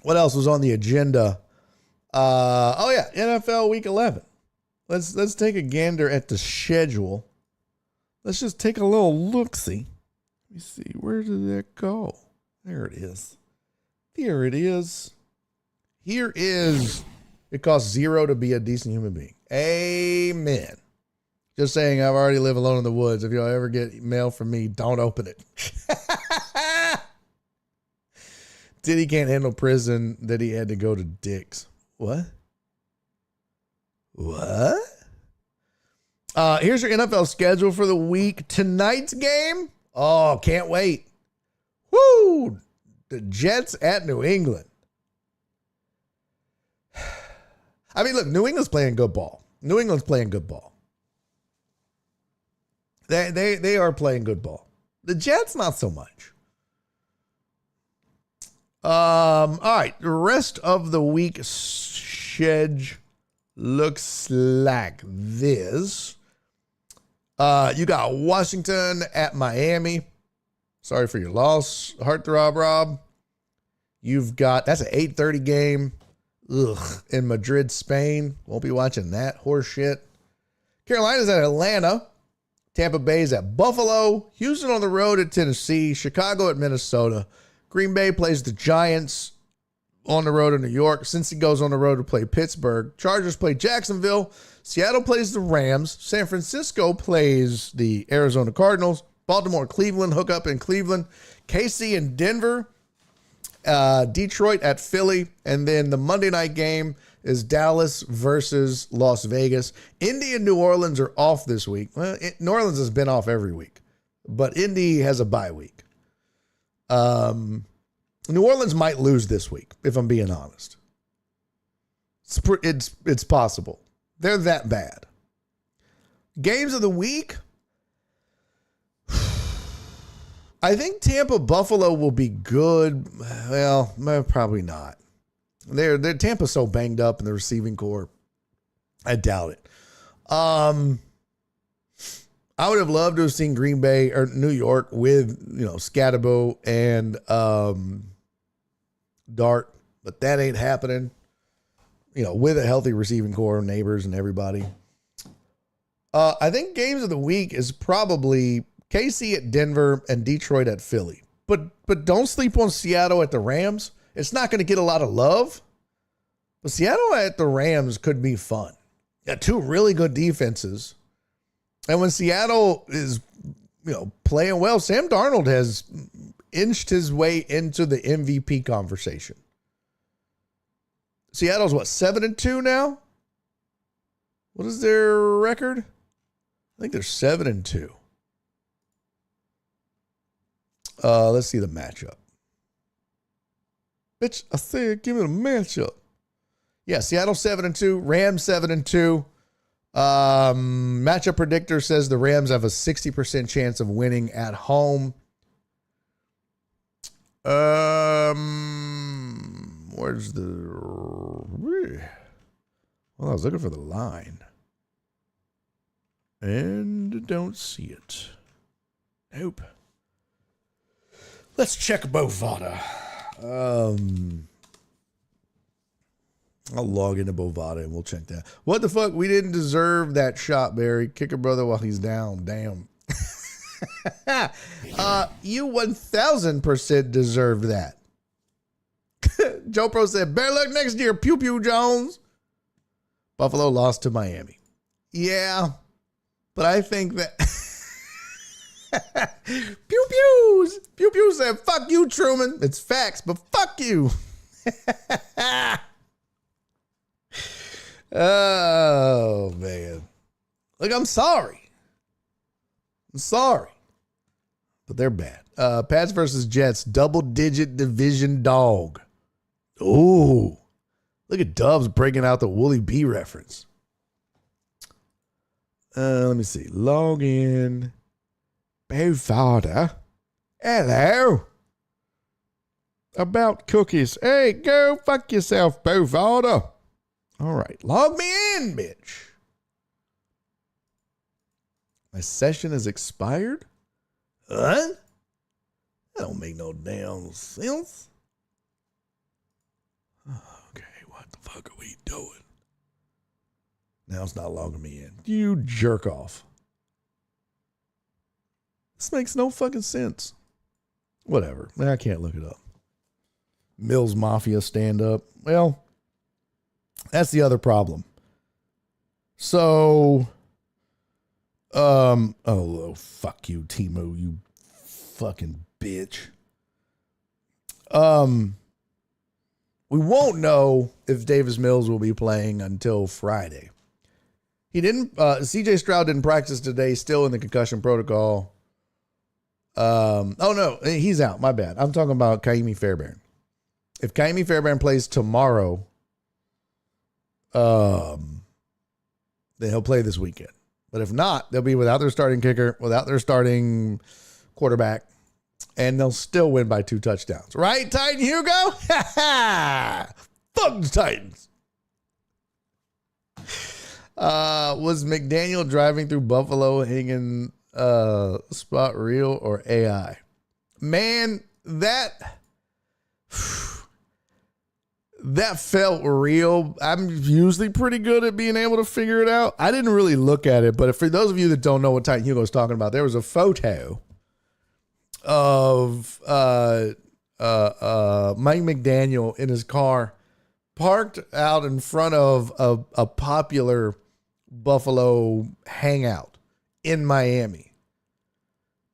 what else was on the agenda? NFL Week 11. Let's take a gander at the schedule. Let's just take a little look-see. Let me see. Where did that go? There it is. Here it is. Here is, it costs 0 to be a decent human being. Amen. Just saying, I've already lived alone in the woods. If y'all ever get mail from me, don't open it. Diddy can't handle prison that he had to go to Dick's. What? What? Here's your NFL schedule for the week. Tonight's game. Oh, can't wait. Woo! The Jets at New England. I mean, look, New England's playing good ball. New England's playing good ball. They are playing good ball. The Jets, not so much. All right. The rest of the week schedule looks like this. You got Washington at Miami. Sorry for your loss, Heartthrob Rob. You've got, that's an 8:30 game. In Madrid, Spain. Won't be watching that horse shit. Carolina's at Atlanta. Tampa Bay's at Buffalo. Houston on the road at Tennessee. Chicago at Minnesota. Green Bay plays the Giants on the road in New York. Cincy goes on the road to play Pittsburgh. Chargers play Jacksonville. Seattle plays the Rams. San Francisco plays the Arizona Cardinals. Baltimore, Cleveland, hook up in Cleveland. KC and Denver. Detroit at Philly. And then the Monday night game is Dallas versus Las Vegas. Indy and New Orleans are off this week. Well, New Orleans has been off every week, but Indy has a bye week. New Orleans might lose this week, if I'm being honest. It's possible. They're that bad. Games of the week. I think Tampa Buffalo will be good. Well, probably not. They're Tampa's so banged up in the receiving core. I doubt it. I would have loved to have seen Green Bay or New York with, Scatterbo and Dart, but that ain't happening. With a healthy receiving core, neighbors and everybody. I think games of the week is probably KC at Denver and Detroit at Philly. But don't sleep on Seattle at the Rams. It's not going to get a lot of love. But Seattle at the Rams could be fun. Got two really good defenses. And when Seattle is, playing well, Sam Darnold has inched his way into the MVP conversation. Seattle's 7-2 now? What is their record? I think they're 7-2. Let's see the matchup. Bitch, I said give me the matchup. Yeah, Seattle 7-2, Rams 7-2. Matchup predictor says the Rams have a 60% chance of winning at home. Where's the... Well, I was looking for the line. And don't see it. Nope. Let's check Bovada. I'll log into Bovada and we'll check that. What the fuck? We didn't deserve that shot, Barry. Kick a brother while he's down. Damn. You 1000% deserved that. Joe Pro said, better luck next year, Pew Pew Jones. Buffalo lost to Miami. Yeah, but I think that... Pew Pews. Pew Pew said, fuck you, Truman. It's facts, but fuck you. Oh, man. Look, I'm sorry. But they're bad. Pats versus Jets, double-digit division dog. Ooh. Look at Dubs breaking out the Wooly B reference. Let me see. Log in. Bovada. Hello. About cookies. Hey, go fuck yourself, Bovada. All right. Log me in, bitch. My session is expired? What? That don't make no damn sense. Okay, what the fuck are we doing? Now it's not logging me in. You jerk off. This makes no fucking sense. Whatever. I can't look it up. Mills Mafia stand up. Well, that's the other problem. So, oh, fuck you, Timo, you fucking bitch. We won't know if Davis Mills will be playing until Friday. He didn't. CJ Stroud didn't practice today. Still in the concussion protocol. Oh no, he's out. My bad. I'm talking about Kaimi Fairbairn. If Kaimi Fairbairn plays tomorrow, then he'll play this weekend. But if not, they'll be without their starting kicker, without their starting quarterback, and they'll still win by 2 touchdowns. Right, Titan Hugo? Fuck the Titans. Was McDaniel driving through Buffalo hanging spot real or AI? Man, that felt real. I'm usually pretty good at being able to figure it out. I didn't really look at it, but for those of you that don't know what Titan Hugo is talking about, there was a photo of Mike McDaniel in his car parked out in front of a popular Buffalo hangout in Miami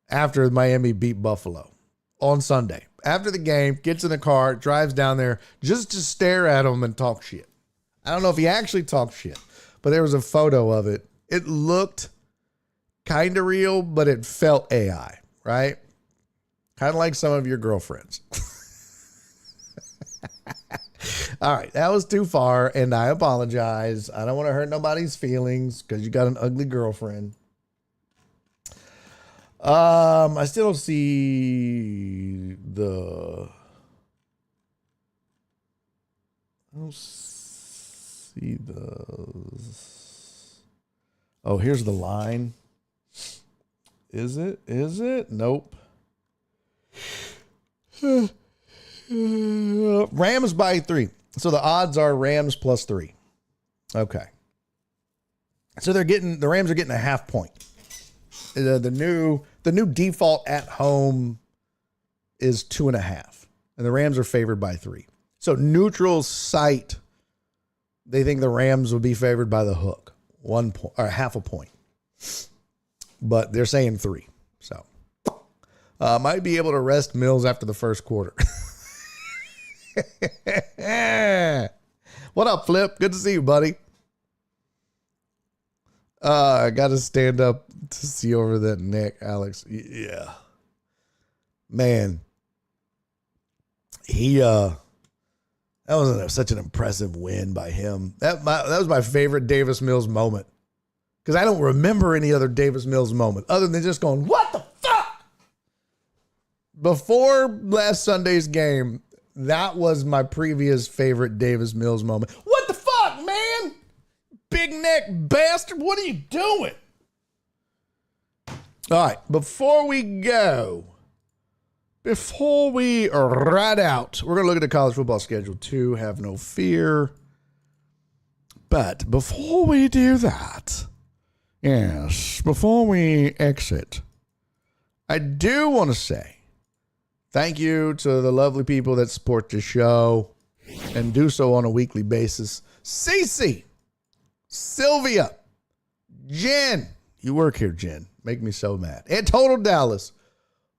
after Miami beat Buffalo on Sunday. After the game, gets in the car, drives down there just to stare at him and talk shit. I don't know if he actually talked shit, but there was a photo of it. It looked kind of real, but it felt AI, right? Kind of like some of your girlfriends. All right, that was too far, and I apologize. I don't want to hurt nobody's feelings because you got an ugly girlfriend. I still don't see the. I don't see the. Oh, here's the line. Is it? Is it? Nope. Rams by 3. So the odds are Rams plus 3. Okay. So the Rams are getting a half point. The new default at home is 2.5, and the Rams are favored by 3. So neutral site, they think the Rams will be favored by the hook, 1 point or half a point, but they're saying 3. So might be able to rest Mills after the first quarter. What up, Flip? Good to see you, buddy. I got to stand up to see over that neck, Alex. Yeah. Man. That was such an impressive win by him. That was my favorite Davis Mills moment. Because I don't remember any other Davis Mills moment other than just going, what the fuck? Before last Sunday's game, that was my previous favorite Davis Mills moment. What the fuck, man? Big neck bastard, what are you doing? All right, before we ride out, we're going to look at the college football schedule too, have no fear. But before we do that, before we exit, I do want to say thank you to the lovely people that support the show and do so on a weekly basis. Cece, Sylvia, Jen, you work here, Jen. Make me so mad. And Total Dallas.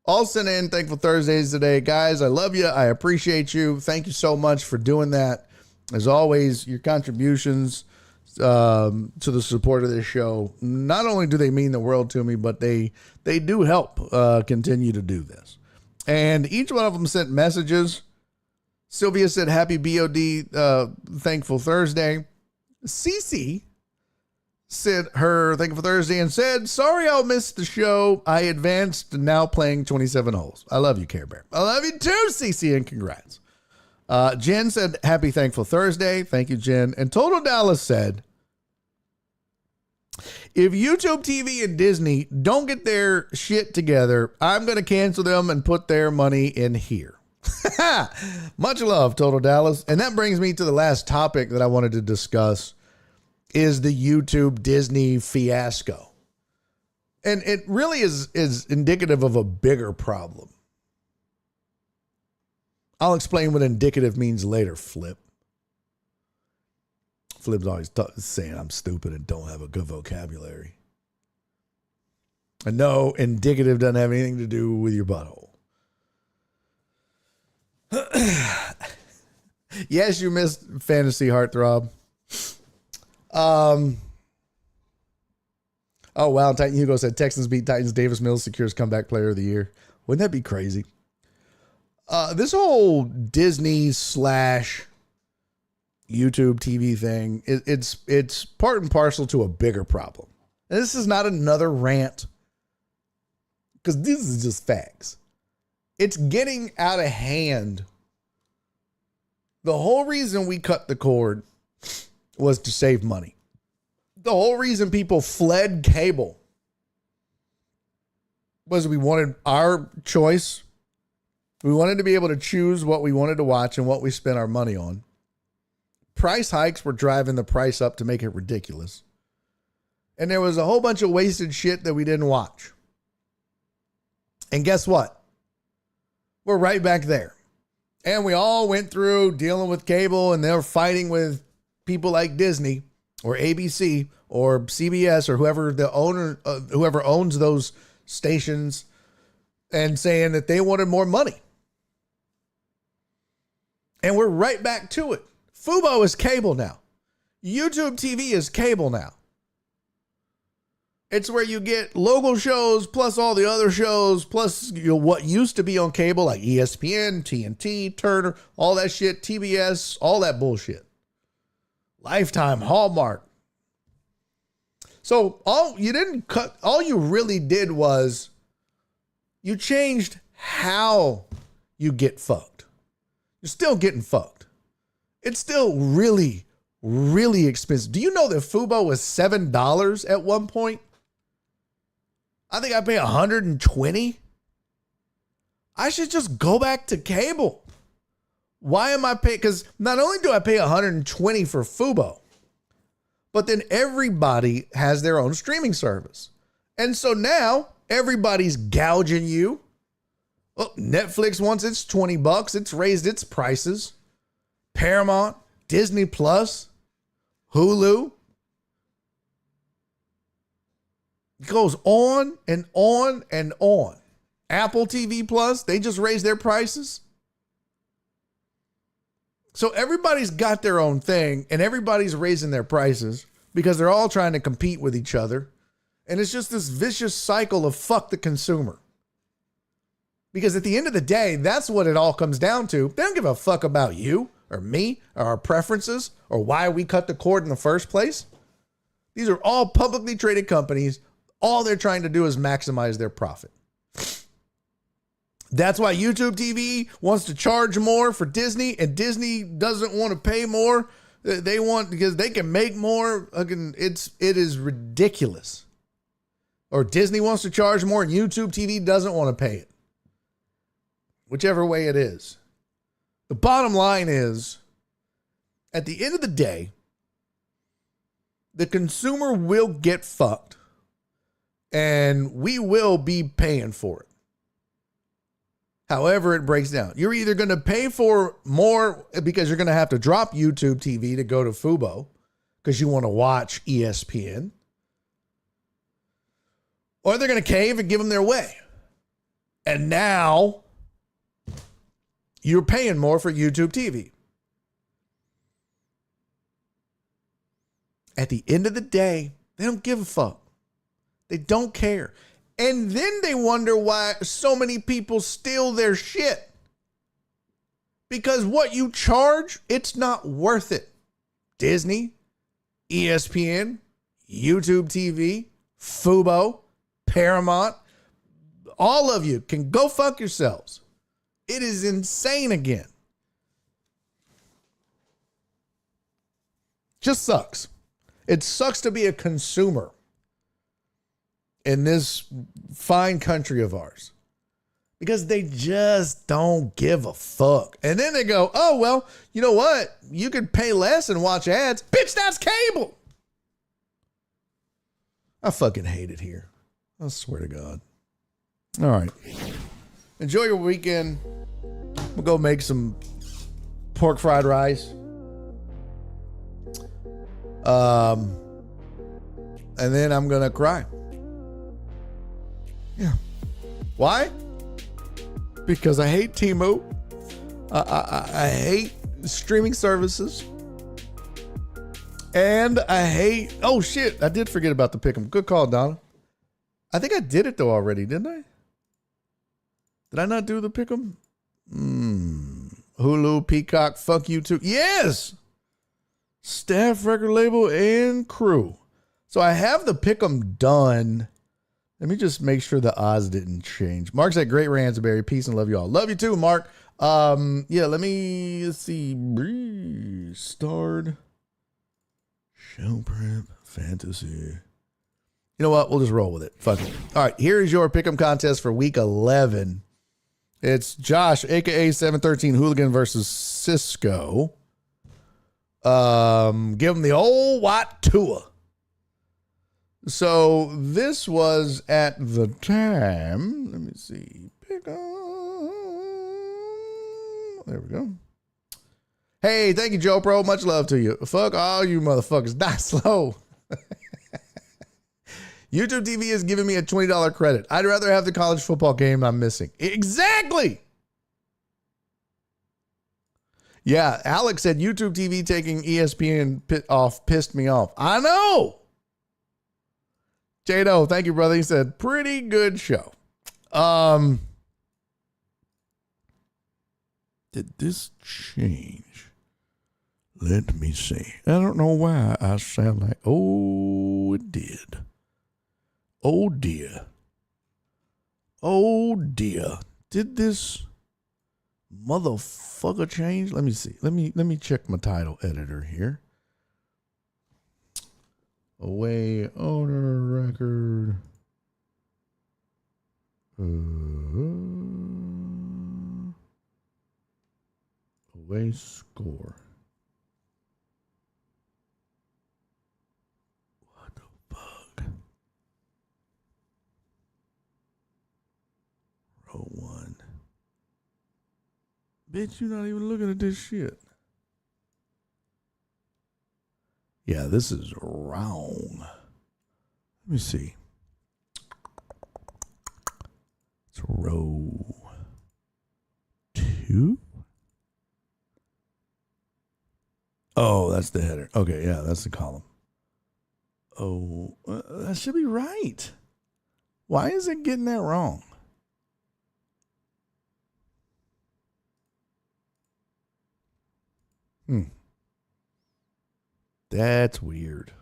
All sent in Thankful Thursdays today. Guys, I love you. I appreciate you. Thank you so much for doing that. As always, your contributions to the support of this show, not only do they mean the world to me, but they do help continue to do this. And each one of them sent messages. Sylvia said, happy BOD Thankful Thursday. Cece said her Thankful Thursday and said, sorry I'll miss the show. I advanced and now playing 27 holes. I love you, Care Bear. I love you too, Cece, and congrats. Jen said, happy Thankful Thursday. Thank you, Jen. And Total Dallas said, if YouTube TV and Disney don't get their shit together, I'm going to cancel them and put their money in here. Much love, Total Dallas. And that brings me to the last topic that I wanted to discuss is the YouTube Disney fiasco. And it really is indicative of a bigger problem. I'll explain what indicative means later, Flip. Flip's always saying I'm stupid and don't have a good vocabulary. And no, indicative doesn't have anything to do with your butthole. Yes, you missed Fantasy Heartthrob. Oh, wow. Titan Hugo said Texans beat Titans. Davis Mills secures comeback player of the year. Wouldn't that be crazy? This whole Disney / YouTube TV thing, it's part and parcel to a bigger problem. And this is not another rant, because this is just facts. It's getting out of hand. The whole reason we cut the cord was to save money. The whole reason people fled cable was we wanted our choice. We wanted to be able to choose what we wanted to watch and what we spent our money on. Price hikes were driving the price up to make it ridiculous. And there was a whole bunch of wasted shit that we didn't watch. And guess what? We're right back there. And we all went through dealing with cable, and they were fighting with people like Disney or ABC or CBS or whoever owns those stations, and saying that they wanted more money. And we're right back to it. Fubo is cable now. YouTube TV is cable now. It's where you get local shows plus all the other shows plus what used to be on cable like ESPN, TNT, Turner, all that shit, TBS, all that bullshit. Lifetime, Hallmark. So all you really did was you changed how you get fucked. You're still getting fucked. It's still really, really expensive. Do you know that Fubo was $7 at one point? I think I pay $120. I should just go back to cable. Why am I paying? Because not only do I pay $120 for Fubo, but then everybody has their own streaming service. And so now everybody's gouging you. Well, Netflix wants its $20. It's raised its prices. Paramount, Disney Plus, Hulu. It goes on and on and on. Apple TV Plus, they just raised their prices. So everybody's got their own thing, and everybody's raising their prices because they're all trying to compete with each other. And it's just this vicious cycle of fuck the consumer. Because at the end of the day, that's what it all comes down to. They don't give a fuck about you or me or our preferences or why we cut the cord in the first place. These are all publicly traded companies. All they're trying to do is maximize their profit. That's why YouTube TV wants to charge more for Disney, and Disney doesn't want to pay more. They want, because they can make more. It is ridiculous. Or Disney wants to charge more and YouTube TV doesn't want to pay it. Whichever way it is. The bottom line is, at the end of the day, the consumer will get fucked. And we will be paying for it. However it breaks down. You're either going to pay for more because you're going to have to drop YouTube TV to go to Fubo because you want to watch ESPN. Or they're going to cave and give them their way. And now you're paying more for YouTube TV. At the end of the day, they don't give a fuck. They don't care. And then they wonder why so many people steal their shit. Because what you charge, it's not worth it. Disney, ESPN, YouTube TV, Fubo, Paramount, all of you can go fuck yourselves. It is insane again. Just sucks. It sucks to be a consumer in this fine country of ours, because they just don't give a fuck. And then they go, oh, well, you know what? You could pay less and watch ads. Bitch, that's cable. I fucking hate it here. I swear to God. All right. Enjoy your weekend. We'll go make some pork fried rice. And then I'm going to cry. Yeah. Why? Because I hate Temu. I hate streaming services. And I hate, oh shit, I did forget about the pick'em. Good call, Donna. I think I did it though already, didn't I? Did I not do the pick'em? Hulu, Peacock, fuck you too. Yes! Staff, record label, and crew. So I have the pick'em done. Let me just make sure the odds didn't change. Mark said, great Ransomberry. Peace and love you all. Love you too, Mark. Yeah, let's see. Starred. Show prep. Fantasy. You know what? We'll just roll with it. Fuck it. All right, here's your pick'em contest for week 11. It's Josh, a.k.a. 713 Hooligan versus Cisco. Give him the old white Tua. So this was at the time. Let me see. Pick up. There we go. Hey, thank you, Joe Pro. Much love to you. Fuck all you motherfuckers. Die slow. YouTube TV is giving me a $20 credit. I'd rather have the college football game I'm missing. Exactly. Yeah, Alex said YouTube TV taking ESPN off pissed me off. I know. Jado, thank you, brother. He said, pretty good show. Did this change? Let me see. I don't know why I sound like, oh, it did. Oh, dear. Oh, dear. Did this motherfucker change? Let me see. Let me check my title editor here. Away owner record. Away score. What the fuck? Row 1. Bitch, you're not even looking at this shit. Yeah, this is wrong. Let me see. It's row 2. Oh, that's the header. Okay, yeah, that's the column. Oh, that should be right. Why is it getting that wrong? That's weird.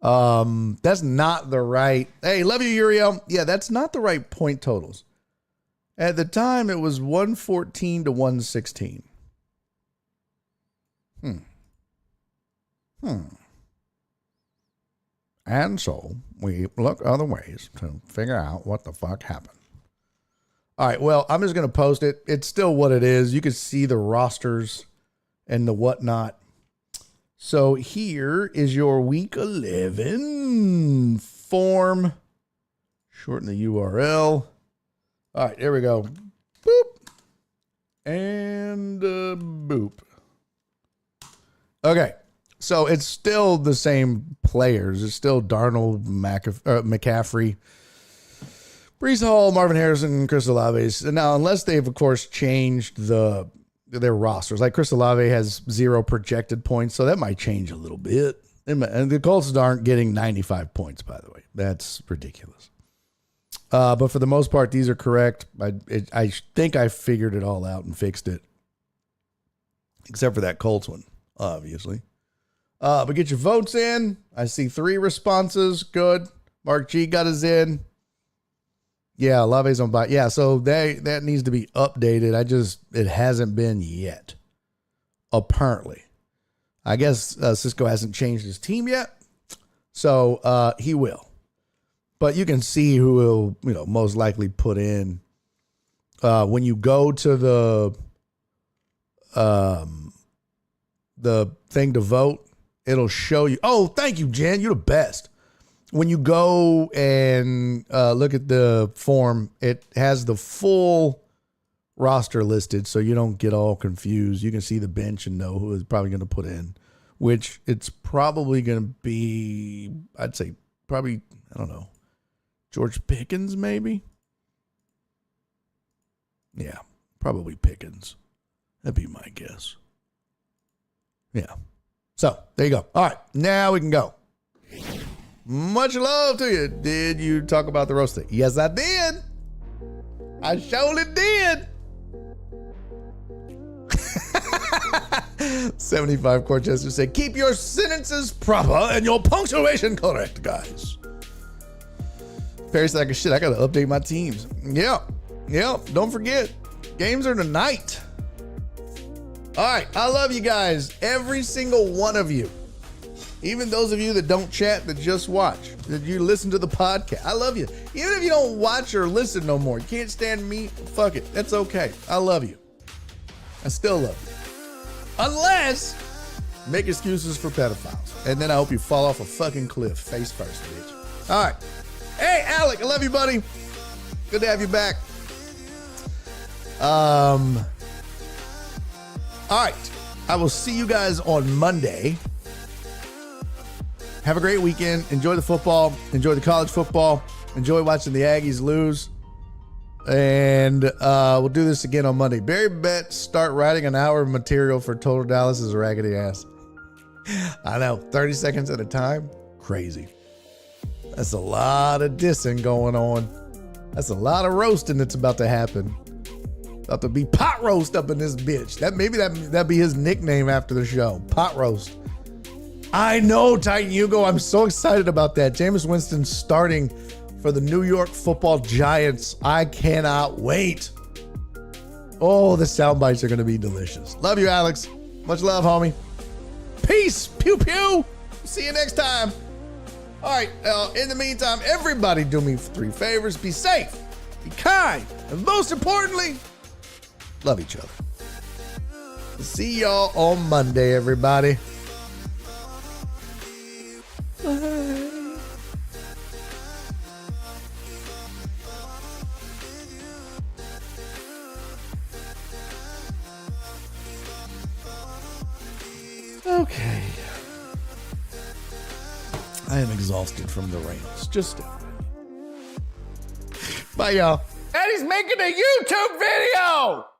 That's not the right. Hey, love you, Uriel. Yeah, that's not the right point totals. At the time, it was 114 to 116. And so we look other ways to figure out what the fuck happened. All right, well, I'm just going to post it. It's still what it is. You can see the rosters and the whatnot. So here is your week 11 form. Shorten the URL. All right, there we go. Boop. And boop. Okay. So it's still the same players. It's still Darnold, McCaffrey, Breece Hall, Marvin Harrison, Chris Olave. Now, unless they've, of course, changed their rosters. Like Chris Olave has 0 projected points, so that might change a little bit. And the Colts aren't getting 95 points, by the way. That's ridiculous. But for the most part, these are correct. I think I figured it all out and fixed it. Except for that Colts one, obviously. But get your votes in. I see 3 responses. Good. Mark G got his in. Yeah, Olave's on by. Yeah, so that needs to be updated. It hasn't been yet. Apparently. I guess Cisco hasn't changed his team yet. So he will. But you can see who will, most likely put in. When you go to the thing to vote, it'll show you. Oh, thank you, Jen. You're the best. When you go and look at the form, it has the full roster listed, so you don't get all confused. You can see the bench and know who is probably going to put in, which it's probably going to be, I'd say, probably, I don't know, George Pickens, maybe? Yeah, probably Pickens. That'd be my guess. Yeah. So there you go. All right, now we can go. Much love to you. Did you talk about the roast thing? Yes, I did. I surely did. 75 Corchester said, keep your sentences proper and your punctuation correct, guys. Perry said, like, shit, I gotta update my teams. Yeah. Don't forget, games are tonight. All right, I love you guys, every single one of you. Even those of you that don't chat, that just watch, that you listen to the podcast. I love you. Even if you don't watch or listen no more, you can't stand me, fuck it. That's okay. I love you. I still love you. Unless, make excuses for pedophiles. And then I hope you fall off a fucking cliff, face first, bitch. All right. Hey, Alec, I love you, buddy. Good to have you back. All right. I will see you guys on Monday. Have a great weekend. Enjoy the football. Enjoy the college football. Enjoy watching the Aggies lose. And we'll do this again on Monday. Barry Betts start writing an hour of material for Total Dallas is a raggedy ass. I know. 30 seconds at a time. Crazy. That's a lot of dissing going on. That's a lot of roasting that's about to happen. About to be pot roast up in this bitch. That'd be his nickname after the show. Pot roast. I know, Titan Hugo. I'm so excited about that. Jameis Winston starting for the New York Football Giants. I cannot wait. Oh, the sound bites are going to be delicious. Love you, Alex. Much love, homie. Peace. Pew, pew. See you next time. All right. In the meantime, everybody do me 3 favors. Be safe. Be kind. And most importantly, love each other. See y'all on Monday, everybody. Bye. Okay. I am exhausted from the rains. Just bye, y'all. And he's making a YouTube video.